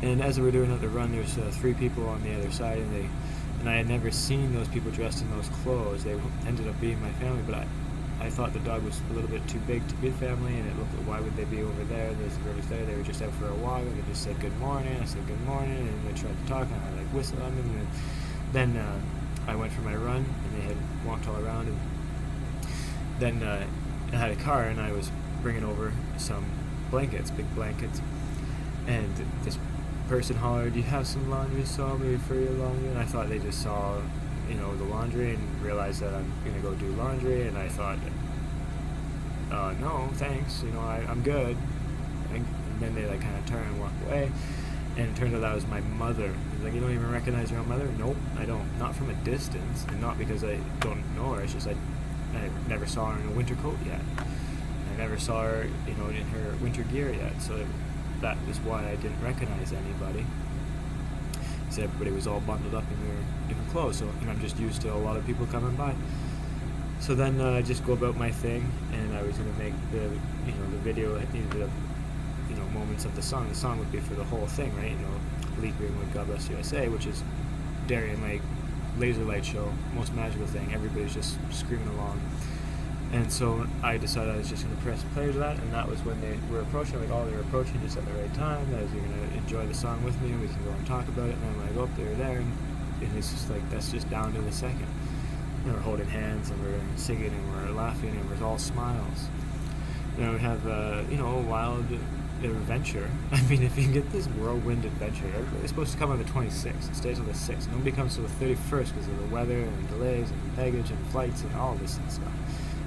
And as we were doing the run, there's 3 people on the other side, and I had never seen those people dressed in those clothes. They ended up being my family, but I thought the dog was a little bit too big to be family, and it looked like, why would they be over there? There's the girls there. They were just out for a walk, and they just said good morning. I said good morning, and they tried to talk, and I whistled on them, and then I went for my run, and they had walked all around, and then I had a car, and I was bringing over some blankets, big blankets, and this person hollered, "Do you have some laundry saw me for your laundry?" And I thought they just saw the laundry and realized that I'm gonna go do laundry, and I thought, no, thanks, I'm good. And then they kind of turn and walk away, and it turned out that was my mother. He's like, "You don't even recognize your own mother?" Nope, I don't. Not from a distance, and not because I don't know her. It's just I never saw her in a winter coat yet. I never saw her, in her winter gear yet. So that was why I didn't recognize anybody. So everybody was all bundled up in their different clothes, so I'm just used to a lot of people coming by. So then I just go about my thing, and I was going to make the video, it needed moments of the song. The song would be for the whole thing, right? Lee Greenwood, God Bless USA, which is Darien Lake, laser light show, most magical thing. Everybody's just screaming along. And so I decided I was just going to press play to that, and that was when they were approaching. Like, they were approaching just at the right time. That you're going to enjoy the song with me, and we can go and talk about it. And then when I go up, they were there, and it's just like, that's just down to the second. And we're holding hands, and we're singing, and we're laughing, and we're all smiles. We have, wild adventure. I mean, if you can get this whirlwind adventure, it's supposed to come on the 26th. It stays on the 6th. Nobody comes to the 31st because of the weather and delays and baggage and flights and all this and stuff.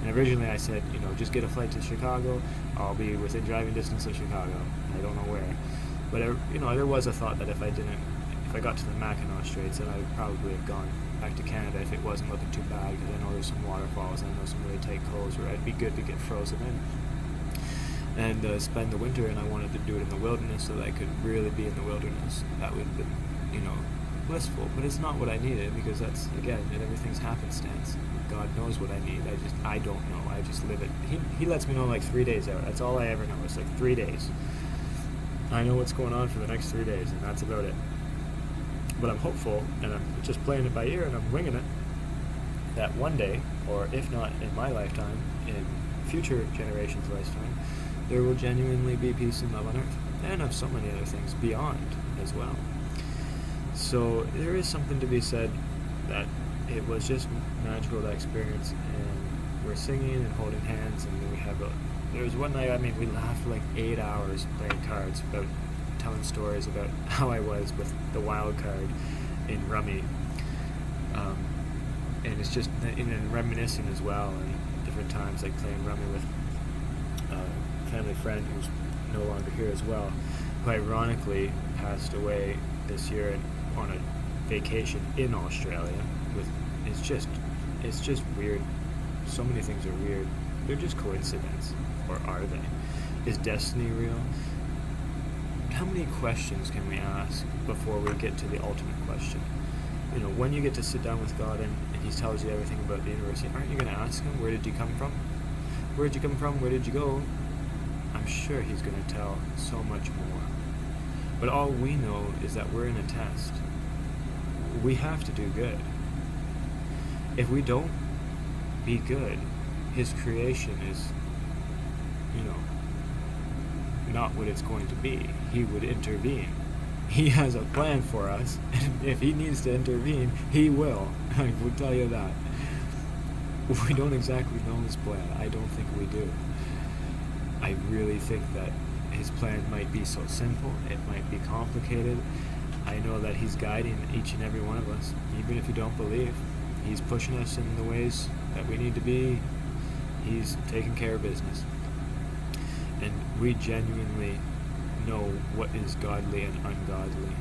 And originally I said, just get a flight to Chicago. I'll be within driving distance of Chicago. I don't know where. But, there was a thought that if I got to the Mackinac Straits, then I would probably have gone back to Canada if it wasn't looking too bad, because I know there's some waterfalls, and I know some really tight coves where it'd be good to get frozen in and spend the winter, and I wanted to do it in the wilderness so that I could really be in the wilderness. That would have been, blissful, but it's not what I needed, because that's, again, everything's happenstance. God knows what I need. I don't know. I just live it. He lets me know like 3 days out. That's all I ever know. It's like 3 days. I know what's going on for the next 3 days, and that's about it. But I'm hopeful, and I'm just playing it by ear, and I'm winging it, that one day, or if not in my lifetime, in future generations' lifetime, there will genuinely be peace and love on earth, and of so many other things beyond as well. So there is something to be said that it was just magical, that experience, and we're singing and holding hands, and there was one night, we laughed for like 8 hours playing cards, about telling stories about how I was with the wild card in Rummy, and it's just and reminiscing as well, and different times, like playing Rummy with a family friend who's no longer here as well, who ironically passed away this year on a vacation in Australia. It's just weird. So many things are weird. They're just coincidence, or are they? Is destiny real? How many questions can we ask before we get to the ultimate question? When you get to sit down with God and he tells you everything about the universe, aren't you going to ask him, where did you come from? Where did you come from? Where did you go? I'm sure he's going to tell so much more. But all we know is that we're in a test. We have to do good. If we don't be good, his creation is, not what it's going to be. He would intervene. He has a plan for us, and if he needs to intervene, he will. I will tell you that. We don't exactly know his plan. I don't think we do. I really think that his plan might be so simple, it might be complicated. I know that he's guiding each and every one of us, even if you don't believe. He's pushing us in the ways that we need to be. He's taking care of business. And we genuinely know what is godly and ungodly.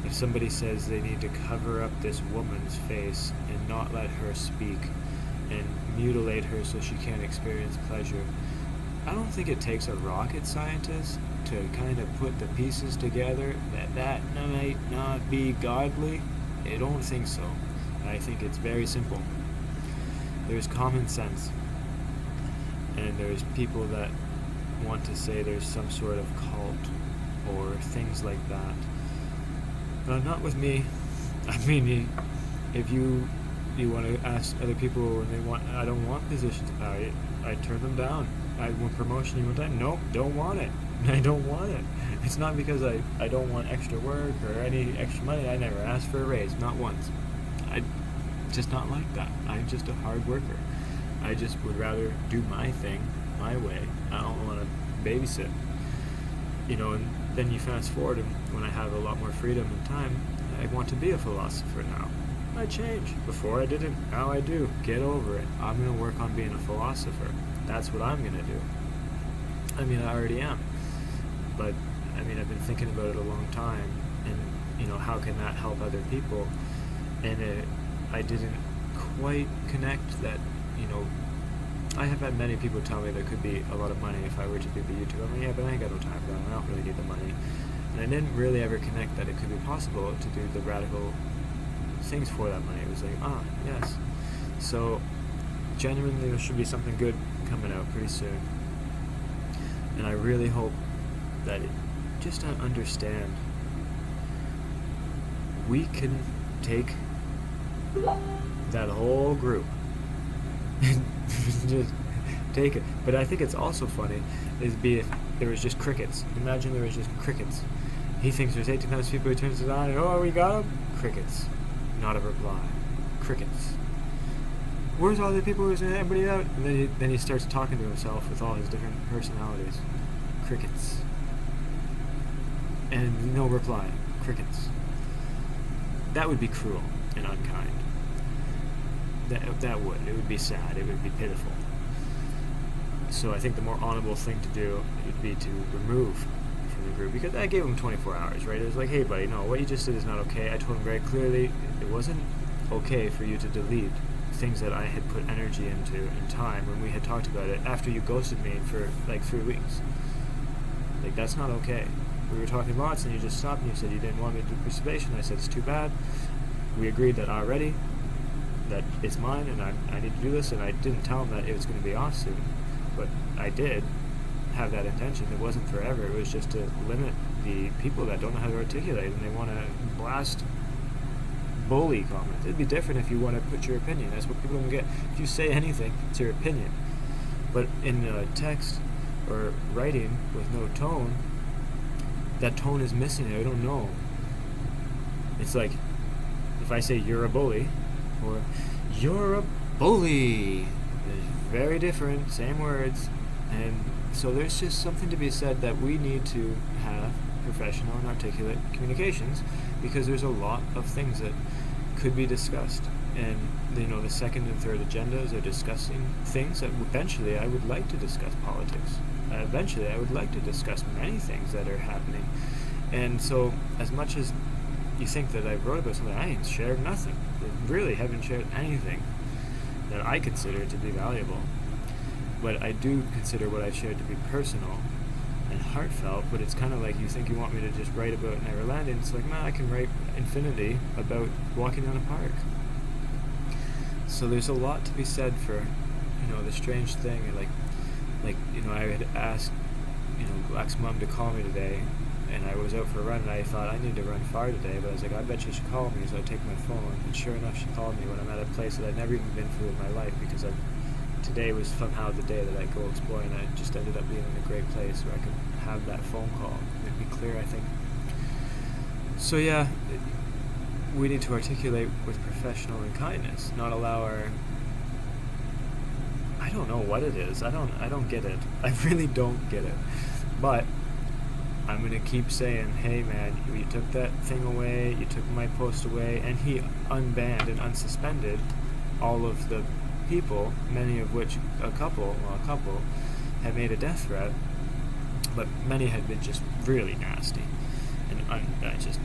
If somebody says they need to cover up this woman's face and not let her speak and mutilate her so she can't experience pleasure, I don't think it takes a rocket scientist to kind of put the pieces together that might not be godly. I don't think so. I think it's very simple. There's common sense, and there's people that want to say there's some sort of cult or things like that. But not with me. If you want to ask other people and I don't want positions of power, I turn them down. I want promotion one time. Nope, don't want it. I don't want it. It's not because I don't want extra work or any extra money. I never asked for a raise, not once. I just not like that. I'm just a hard worker. I just would rather do my thing my way. I don't want to babysit. And then you fast forward, and when I have a lot more freedom and time, I want to be a philosopher now. I change. Before I didn't, now I do. Get over it. I'm going to work on being a philosopher. That's what I'm going to do. I already am. But, I've been thinking about it a long time, and, how can that help other people? And I didn't quite connect that, I have had many people tell me there could be a lot of money if I were to do the YouTube. Yeah, but I ain't got no time for that. I don't really need the money. And I didn't really ever connect that it could be possible to do the radical things for that money. It was like, yes. So, genuinely, there should be something good coming out pretty soon. And I really hope that just to understand, we can take that whole group and just take it. But I think it's also funny if there was just crickets. Imagine there was just crickets. He thinks there's 18 times people, he turns it on, and we got him? Crickets. Not a reply. Crickets. Where's all the people who's everybody out? And then he starts talking to himself with all his different personalities. Crickets. And no reply. Crickets. That would be cruel and unkind. That would. It would be sad. It would be pitiful. So I think the more honorable thing to do would be to remove from the group, because I gave him 24 hours, right? It was like, hey buddy, no, what you just did is not okay. I told him very clearly it wasn't okay for you to delete things that I had put energy into in time when we had talked about it after you ghosted me for like 3 weeks. Like, that's not okay. We were talking lots and you just stopped and you said you didn't want me to do participation. I said it's too bad. We agreed that already, that it's mine and I need to do this, and I didn't tell him that it was going to be off soon, but I did have that intention. It wasn't forever. It was just to limit the people that don't know how to articulate and they want to blast bully comments. It'd be different if you want to put your opinion. That's what people don't get. If you say anything, it's your opinion. But in text or writing with no tone, that tone is missing. I don't know. It's like if I say you're a bully or you're a bully, it's very different, same words. And so there's just something to be said that we need to have professional and articulate communications, because there's a lot of things that could be discussed. And the second and third agendas are discussing things that eventually I would like to discuss politics. Eventually I would like to discuss many things that are happening. And so as much as you think that I wrote about something, I ain't shared nothing. I really haven't shared anything that I consider to be valuable. But I do consider what I've shared to be personal and heartfelt, but it's kind of like you think you want me to just write about Neverland, and it's like, nah, I can write infinity about walking down a park. So there's a lot to be said for, the strange thing, and I had asked, Black's mom to call me today, and I was out for a run, and I thought I need to run far today, but I was like, I bet you should call me, so I take my phone, and sure enough, she called me when I'm at a place that I'd never even been through in my life, because today was somehow the day that I go exploring. I just ended up being in a great place where I could have that phone call. It'd be clear, I think. So yeah, we need to articulate with professional and kindness, not allow I don't know what it is. I don't get it. I really don't get it. But I'm going to keep saying, hey man, you took that thing away, you took my post away, and he unbanned and unsuspended all of the people, many of which a couple had made a death threat, but many had been just really nasty and just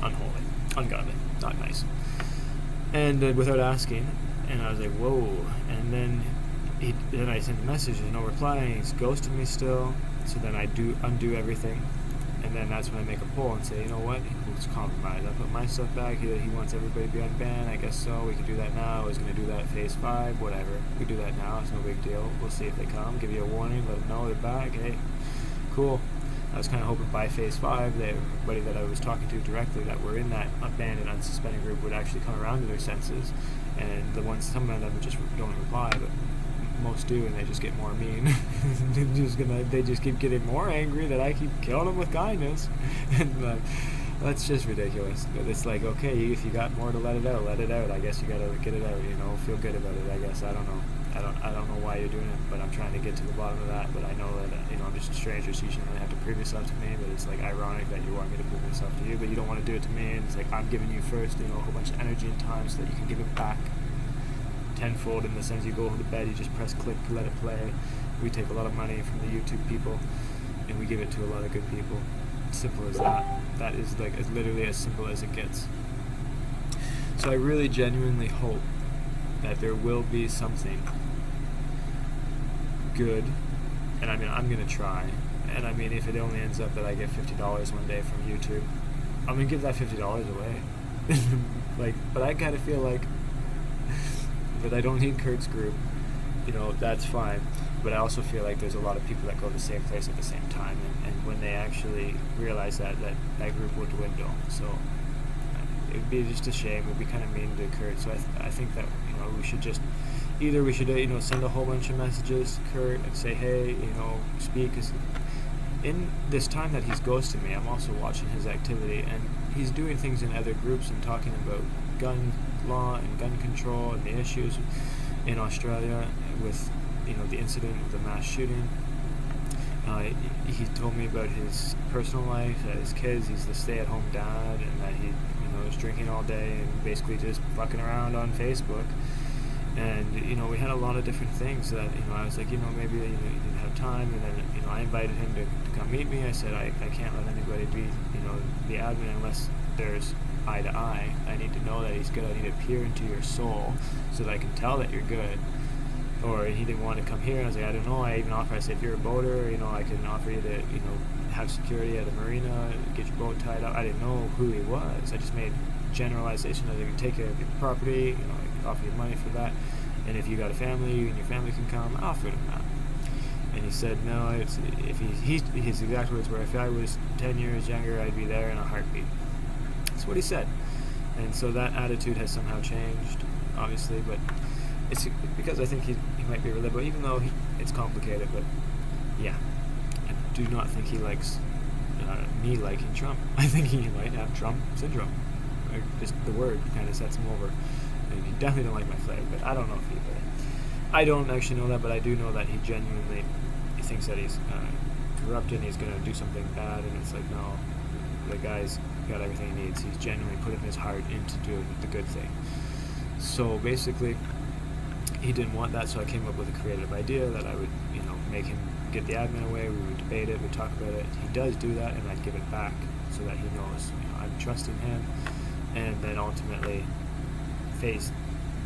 unholy, ungodly, not nice. And without asking, and I was like, whoa. And then I sent a message, there's no reply, and he's ghosting me still. So then I undo everything. And then that's when I make a poll and say, you know what, let's compromise. I put my stuff back. He wants everybody to be unbanned. I guess so. We can do that now. I was going to do that phase 5, whatever. We do that now. It's no big deal. We'll see if they come. Give you a warning. Let them know they're back. Hey, cool. I was kind of hoping by phase 5 that everybody that I was talking to directly that were in that unbanned and unsuspended group would actually come around to their senses. And some of them just don't reply, but most do, and they just get more mean. They just keep getting more angry that I keep killing them with kindness. And that's just ridiculous. But it's like, okay, if you got more to let it out, I guess you gotta get it out, feel good about it, I guess. I don't know. I don't know why you're doing it, but I'm trying to get to the bottom of that. But I know that I'm just a stranger, so you shouldn't really have to prove yourself to me. But it's like ironic that you want me to prove myself to you, but you don't want to do it to me. And it's like, I'm giving you first, a whole bunch of energy and time so that you can give it back tenfold, in the sense you go to bed, you just press click, let it play. We take a lot of money from the YouTube people and we give it to a lot of good people. Simple as that. That is as literally as simple as it gets. So I really genuinely hope that there will be something good, and I'm gonna try, and if it only ends up that I get $50 one day from YouTube, I'm gonna give that $50 away. But I kind of feel like that I don't need Kurt's group, that's fine. But I also feel like there's a lot of people that go to the same place at the same time, and when they actually realize that group will dwindle. So it would be just a shame. It would be kind of mean to Kurt. So I think that we should just send a whole bunch of messages to Kurt and say, hey, speak. 'Cause in this time that he's ghosted me, I'm also watching his activity, and he's doing things in other groups and talking about gun law and gun control and the issues in Australia with the incident of the mass shooting. he told me about his personal life, his kids. He's the stay-at-home dad, and that he was drinking all day and basically just fucking around on Facebook. And we had a lot of different things that I was like, maybe he didn't have time. And then I invited him to come meet me. I said I can't let anybody be the admin unless there's eye to eye. I need to know that he's good. I need to peer into your soul so that I can tell that you're good. Or he didn't want to come here, and I was like, I don't know. I even offered, I said, if you're a boater, I can offer you to have security at a marina, get your boat tied up. I didn't know who he was. I just made generalization that I could take care of your property, I could offer you money for that, and if you got a family, you and your family can come, I offered him that. And he said, no, his exact words were, if I was 10 years younger, I'd be there in a heartbeat. That's what he said. And so that attitude has somehow changed, obviously, but it's because I think he might be relatable, even though it's complicated. But yeah, I do not think he likes me liking Trump. I think he might have Trump syndrome. Just the word kind of sets him over. And he definitely don't like my flag, but I don't know if he would. I don't actually know that, but I do know that he genuinely thinks that he's corrupted and he's going to do something bad, and it's like, no, the guy's got everything he needs. He's genuinely putting his heart into doing the good thing. So basically, he didn't want that, so I came up with a creative idea that I would, make him get the admin away, we would debate it, we'd talk about it. He does do that, and I'd give it back so that he knows I'm trusting him. And then ultimately,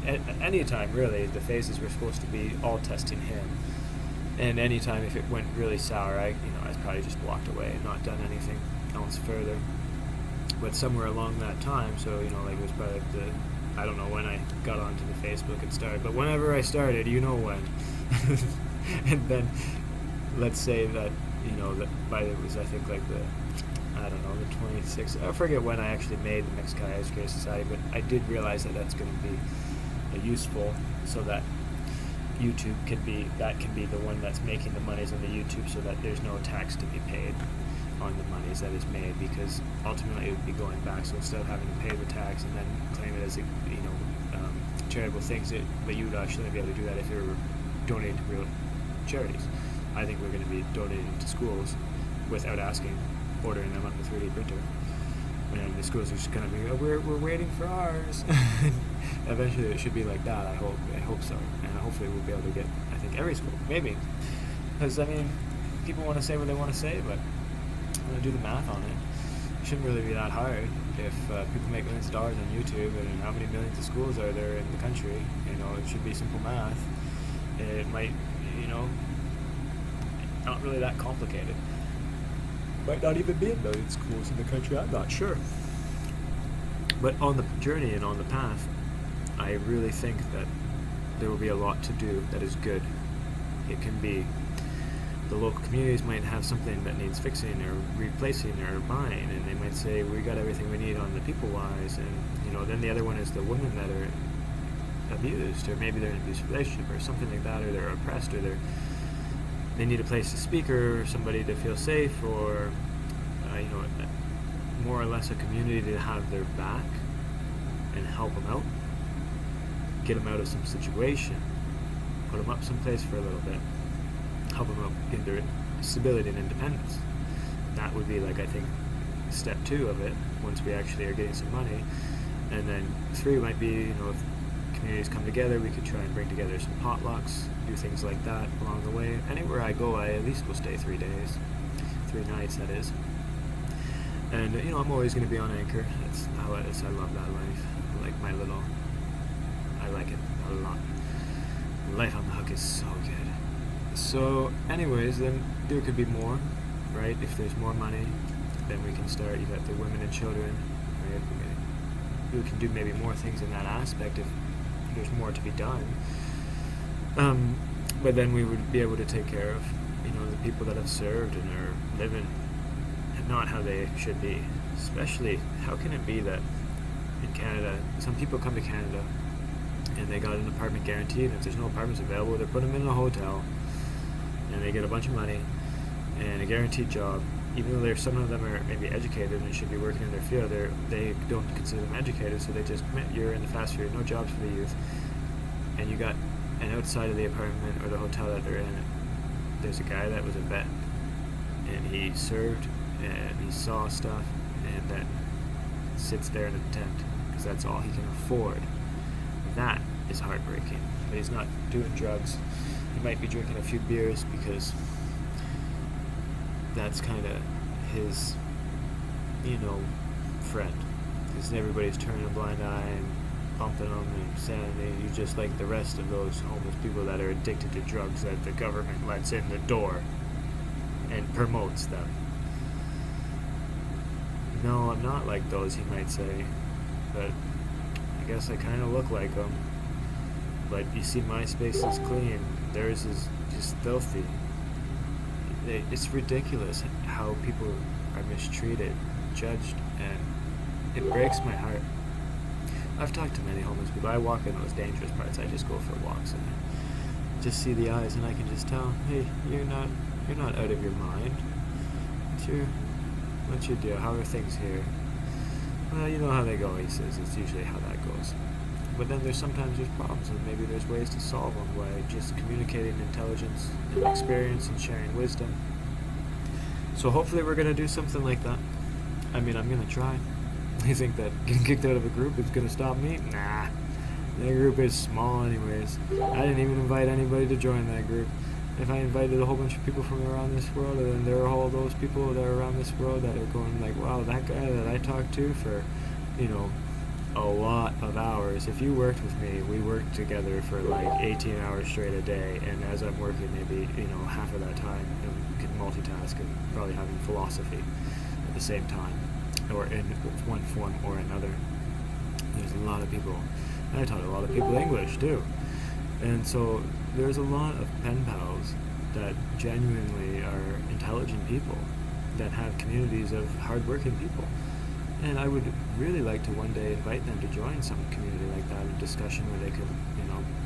at any time really, the phases were supposed to be all testing him. And any time if it went really sour, I probably just walked away and not done anything else further. But somewhere along that time, so it was probably I don't know when I got onto the Facebook and started, but whenever I started, when. And then, let's say that, that by it was, I think, like the 26th, I forget when I actually made the Mexicali Educators Society, but I did realize that that's going to be useful, so that YouTube can be the one that's making the monies on the YouTube, so that there's no tax to be paid on the monies that is made, because ultimately it would be going back. So instead of having to pay the tax and then claim it as charitable things, but you would actually be able to do that if you were donating to real charities. I think we're going to be donating to schools without asking, ordering them up a 3D printer, and the schools are just going to be, we're waiting for ours. Eventually it should be like that. I hope so, and hopefully we'll be able to get, I think, every school, maybe, because people want to say what they want to say, but I'm going to do the math on it. It shouldn't really be that hard if people make millions of dollars on YouTube, and how many millions of schools are there in the country. It should be simple math. It might, not really that complicated. Might not even be a million schools in the country, I'm not sure. But on the journey and on the path, I really think that there will be a lot to do that is good. It can be the local communities might have something that needs fixing or replacing or buying, and they might say, we got everything we need on the people-wise, and then the other one is the women that are abused, or maybe they're in an abusive relationship or something like that, or they're oppressed, or they need a place to speak, or somebody to feel safe, or more or less a community to have their back and help them out, get them out of some situation, put them up someplace for a little bit, help them out in their stability and independence. That would be, I think, step 2 of it, once we actually are getting some money. And then 3 might be, if communities come together, we could try and bring together some potlucks, do things like that along the way. Anywhere I go, I at least will stay 3 days, 3 nights, that is. And, I'm always going to be on anchor. That's how it is. I love that life. I like it a lot. Life on the hook is so good. So, anyways, then there could be more, right? If there's more money, then we can start. You got the women and children, right? We can do maybe more things in that aspect if there's more to be done. But then we would be able to take care of, the people that have served and are living not how they should be. Especially, how can it be that in Canada, some people come to Canada and they got an apartment guaranteed, and if there's no apartments available, they're putting them in a hotel, and they get a bunch of money and a guaranteed job, even though some of them are maybe educated and should be working in their field. They don't consider them educated, so they just, you're in the fast food, no jobs for the youth, and you got, and outside of the apartment or the hotel that they're in, there's a guy that was a vet and he served and he saw stuff and then sits there in a tent because that's all he can afford. That is heartbreaking. But he's not doing drugs. He might be drinking a few beers because that's kind of his, friend. Because everybody's turning a blind eye and bumping them and saying you're just like the rest of those homeless people that are addicted to drugs that the government lets in the door and promotes them. No, I'm not like those, he might say, but I guess I kind of look like them. But you see, my space is clean, theirs is just filthy. It's ridiculous how people are mistreated, judged, and it breaks my heart. I've talked to many homeless people. I walk in those dangerous parts. I just go for walks and I just see the eyes, and I can just tell, hey, you're not out of your mind. What's your deal? How are things here? Well, you know how they go, he says. It's usually how that goes. But then there's problems, and maybe there's ways to solve them by just communicating intelligence and experience and sharing wisdom. So hopefully we're going to do something like that. I mean, I'm going to try. You think that getting kicked out of a group is going to stop me? Nah. That group is small anyways. I didn't even invite anybody to join that group. If I invited a whole bunch of people from around this world, and then there are all those people that are around this world that are going like, wow, that guy that I talked to for, a lot of hours. If you worked with me, we worked together for like 18 hours straight a day, and as I'm working, maybe, half of that time, we could multitask and probably having philosophy at the same time, or in one form or another. There's a lot of people, and I taught a lot of people English too. And so there's a lot of pen pals that genuinely are intelligent people that have communities of hardworking people. And I would really like to one day invite them to join some community like that, a discussion where they could,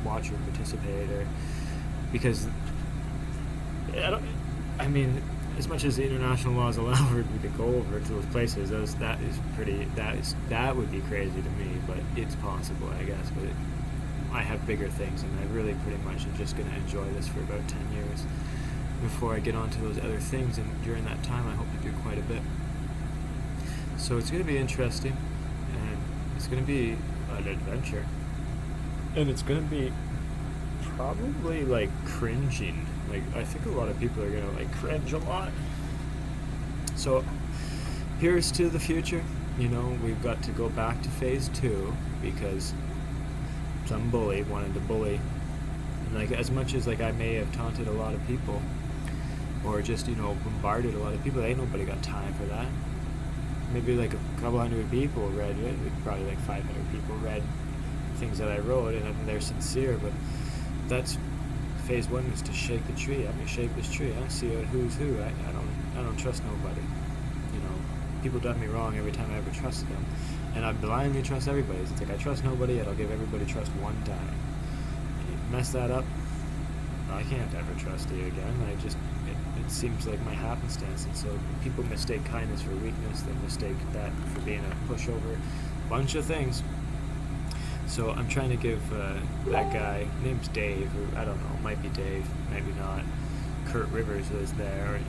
watch or participate, or because as much as the international laws allow for me to go over to those places, that would be crazy to me, but it's possible, I guess. But I have bigger things, and I really pretty much am just going to enjoy this for about 10 years before I get on to those other things, and during that time I hope to do quite a bit. So it's going to be interesting, and it's going to be an adventure, and it's going to be probably like cringing. Like, I think a lot of people are going to like cringe a lot. So here's to the future. We've got to go back to phase 2 because some bully wanted to bully. And like, as much as like I may have taunted a lot of people or just, bombarded a lot of people, ain't nobody got time for that. Maybe like a couple hundred people read it. Probably like 500 people read things that I wrote, and they're sincere, but that's phase 1 is to shake the tree. I mean, shake this tree. I see who's who. I don't trust nobody. People done me wrong every time I ever trusted them, and I blindly trust everybody. It's like I trust nobody, and I'll give everybody trust one time. You mess that up, I can't ever trust you again. It seems like my happenstance, and so people mistake kindness for weakness. They mistake that for being a pushover. Bunch of things. So I'm trying to give that guy, name's Dave, or I don't know, might be Dave, maybe not. Kurt Rivers was there, or,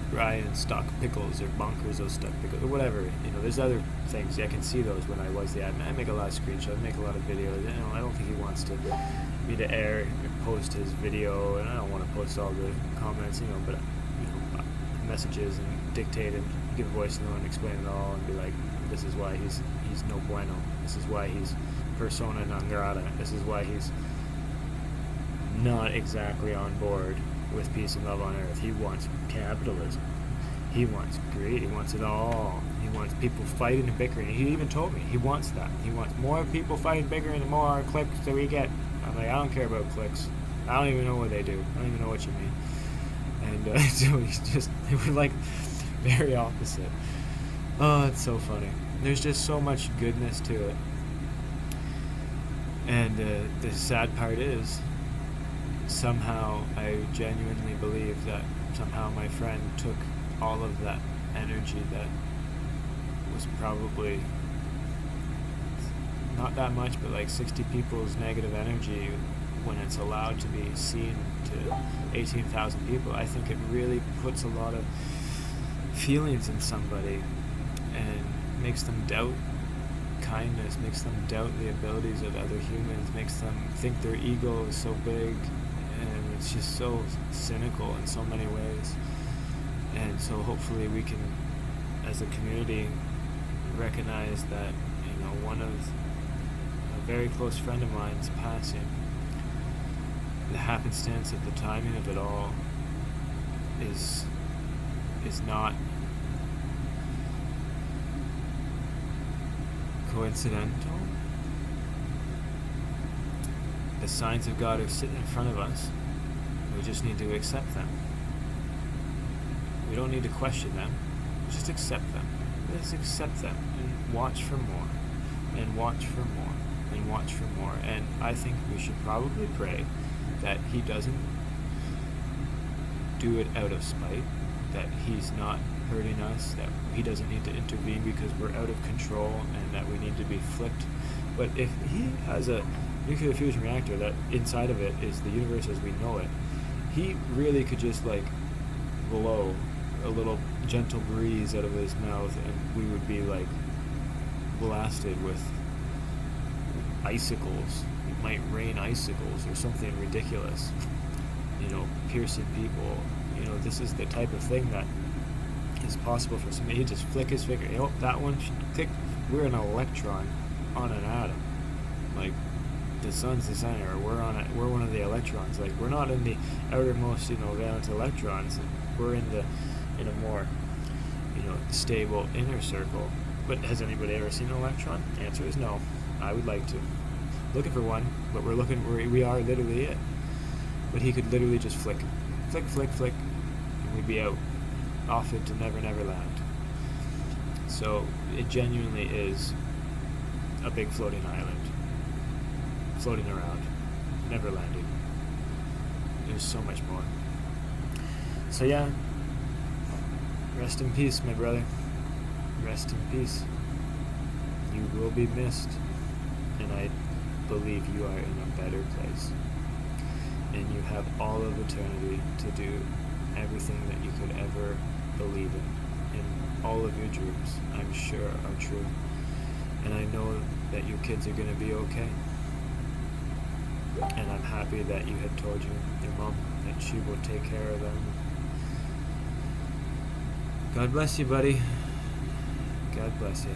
Ryan Stock Pickles, or Bonkers those Stuck Pickles, or whatever. There's other things. I can see those when I was there. I make a lot of screenshots, I make a lot of videos. I don't think he wants me to air and post his video, and I don't want to post all the comments, but messages and dictate and give a voice note and explain it all and be like, this is why he's no bueno. This is why he's persona non grata. This is why he's not exactly on board with peace and love on earth. He wants capitalism. He wants greed. He wants it all. He wants people fighting and bickering. He even told me he wants that. He wants more people fighting, bickering, and more clicks that we get. I'm like, I don't care about clicks. I don't even know what they do. I don't even know what you mean. And so they were like very opposite. Oh, it's so funny. There's just so much goodness to it. And the sad part is, somehow I genuinely believe that somehow my friend took all of that energy that was probably not that much, but like 60 people's negative energy when it's allowed to be seen to 18,000 people, I think it really puts a lot of feelings in somebody and makes them doubt kindness, makes them doubt the abilities of other humans, makes them think their ego is so big, and it's just so cynical in so many ways. And so hopefully we can, as a community, recognize that, you know, one of a very close friend of mine's passing, the happenstance of the timing of it all is not coincidental. The signs of God are sitting in front of us. We just need to accept them. We don't need to question them. Just accept them. Let's accept them and watch for more, and watch for more, and watch for more. And I think we should probably pray that He doesn't do it out of spite, that He's not hurting us, that He doesn't need to intervene because we're out of control and that we need to be flipped. But if He has a nuclear fusion reactor that inside of it is the universe as we know it, He really could just like blow a little gentle breeze out of His mouth and we would be like blasted with icicles. It might rain icicles or something ridiculous, you know, piercing people. You know, this is the type of thing that is possible for somebody. He just flick his finger, you know, that one, click, we're an electron on an atom. Like, the sun's the center, we're one of the electrons. Like, we're not in the outermost, you know, valence electrons. We're in a more, you know, stable inner circle. But has anybody ever seen an electron? The answer is no. I would like to. Looking for one, but we are literally it. But He could literally just flick, flick, flick, flick, and we'd be out, off into Never Never Land. So it genuinely is a big floating island, floating around, never landing. There's so much more. So yeah, rest in peace, my brother. Rest in peace. You will be missed, and I believe you are in a better place. And you have all of eternity to do everything that you could ever believe in. And all of your dreams, I'm sure, are true. And I know that your kids are going to be okay. And I'm happy that you had told your mom that she will take care of them. God bless you, buddy. God bless you.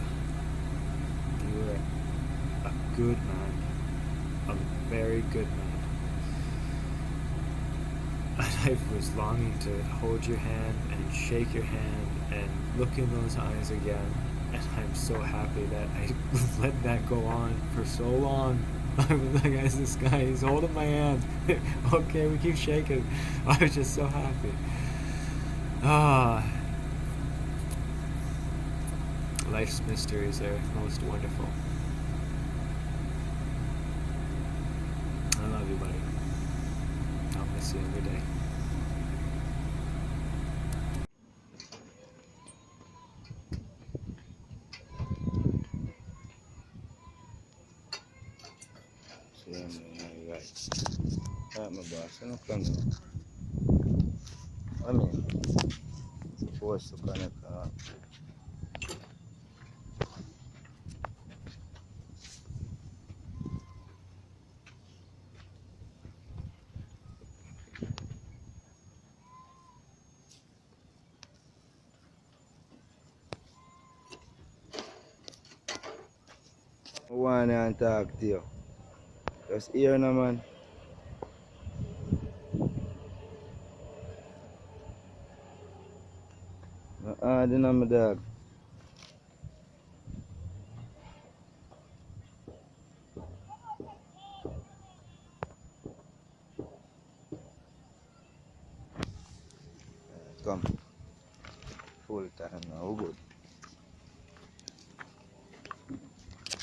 You are a good man. A very good man. And I was longing to hold your hand and shake your hand and look in those eyes again. And I'm so happy that I let that go on for so long. I was like, guys, this guy, he's holding my hand. Okay, we keep shaking. I was just so happy. Life's mysteries are most wonderful. I love you, buddy. I'll miss you every day. My boss, I don't come here. I mean, supposed to connect. I want to talk to you. Just here now, man. Then my dog. Come. Full time now, good.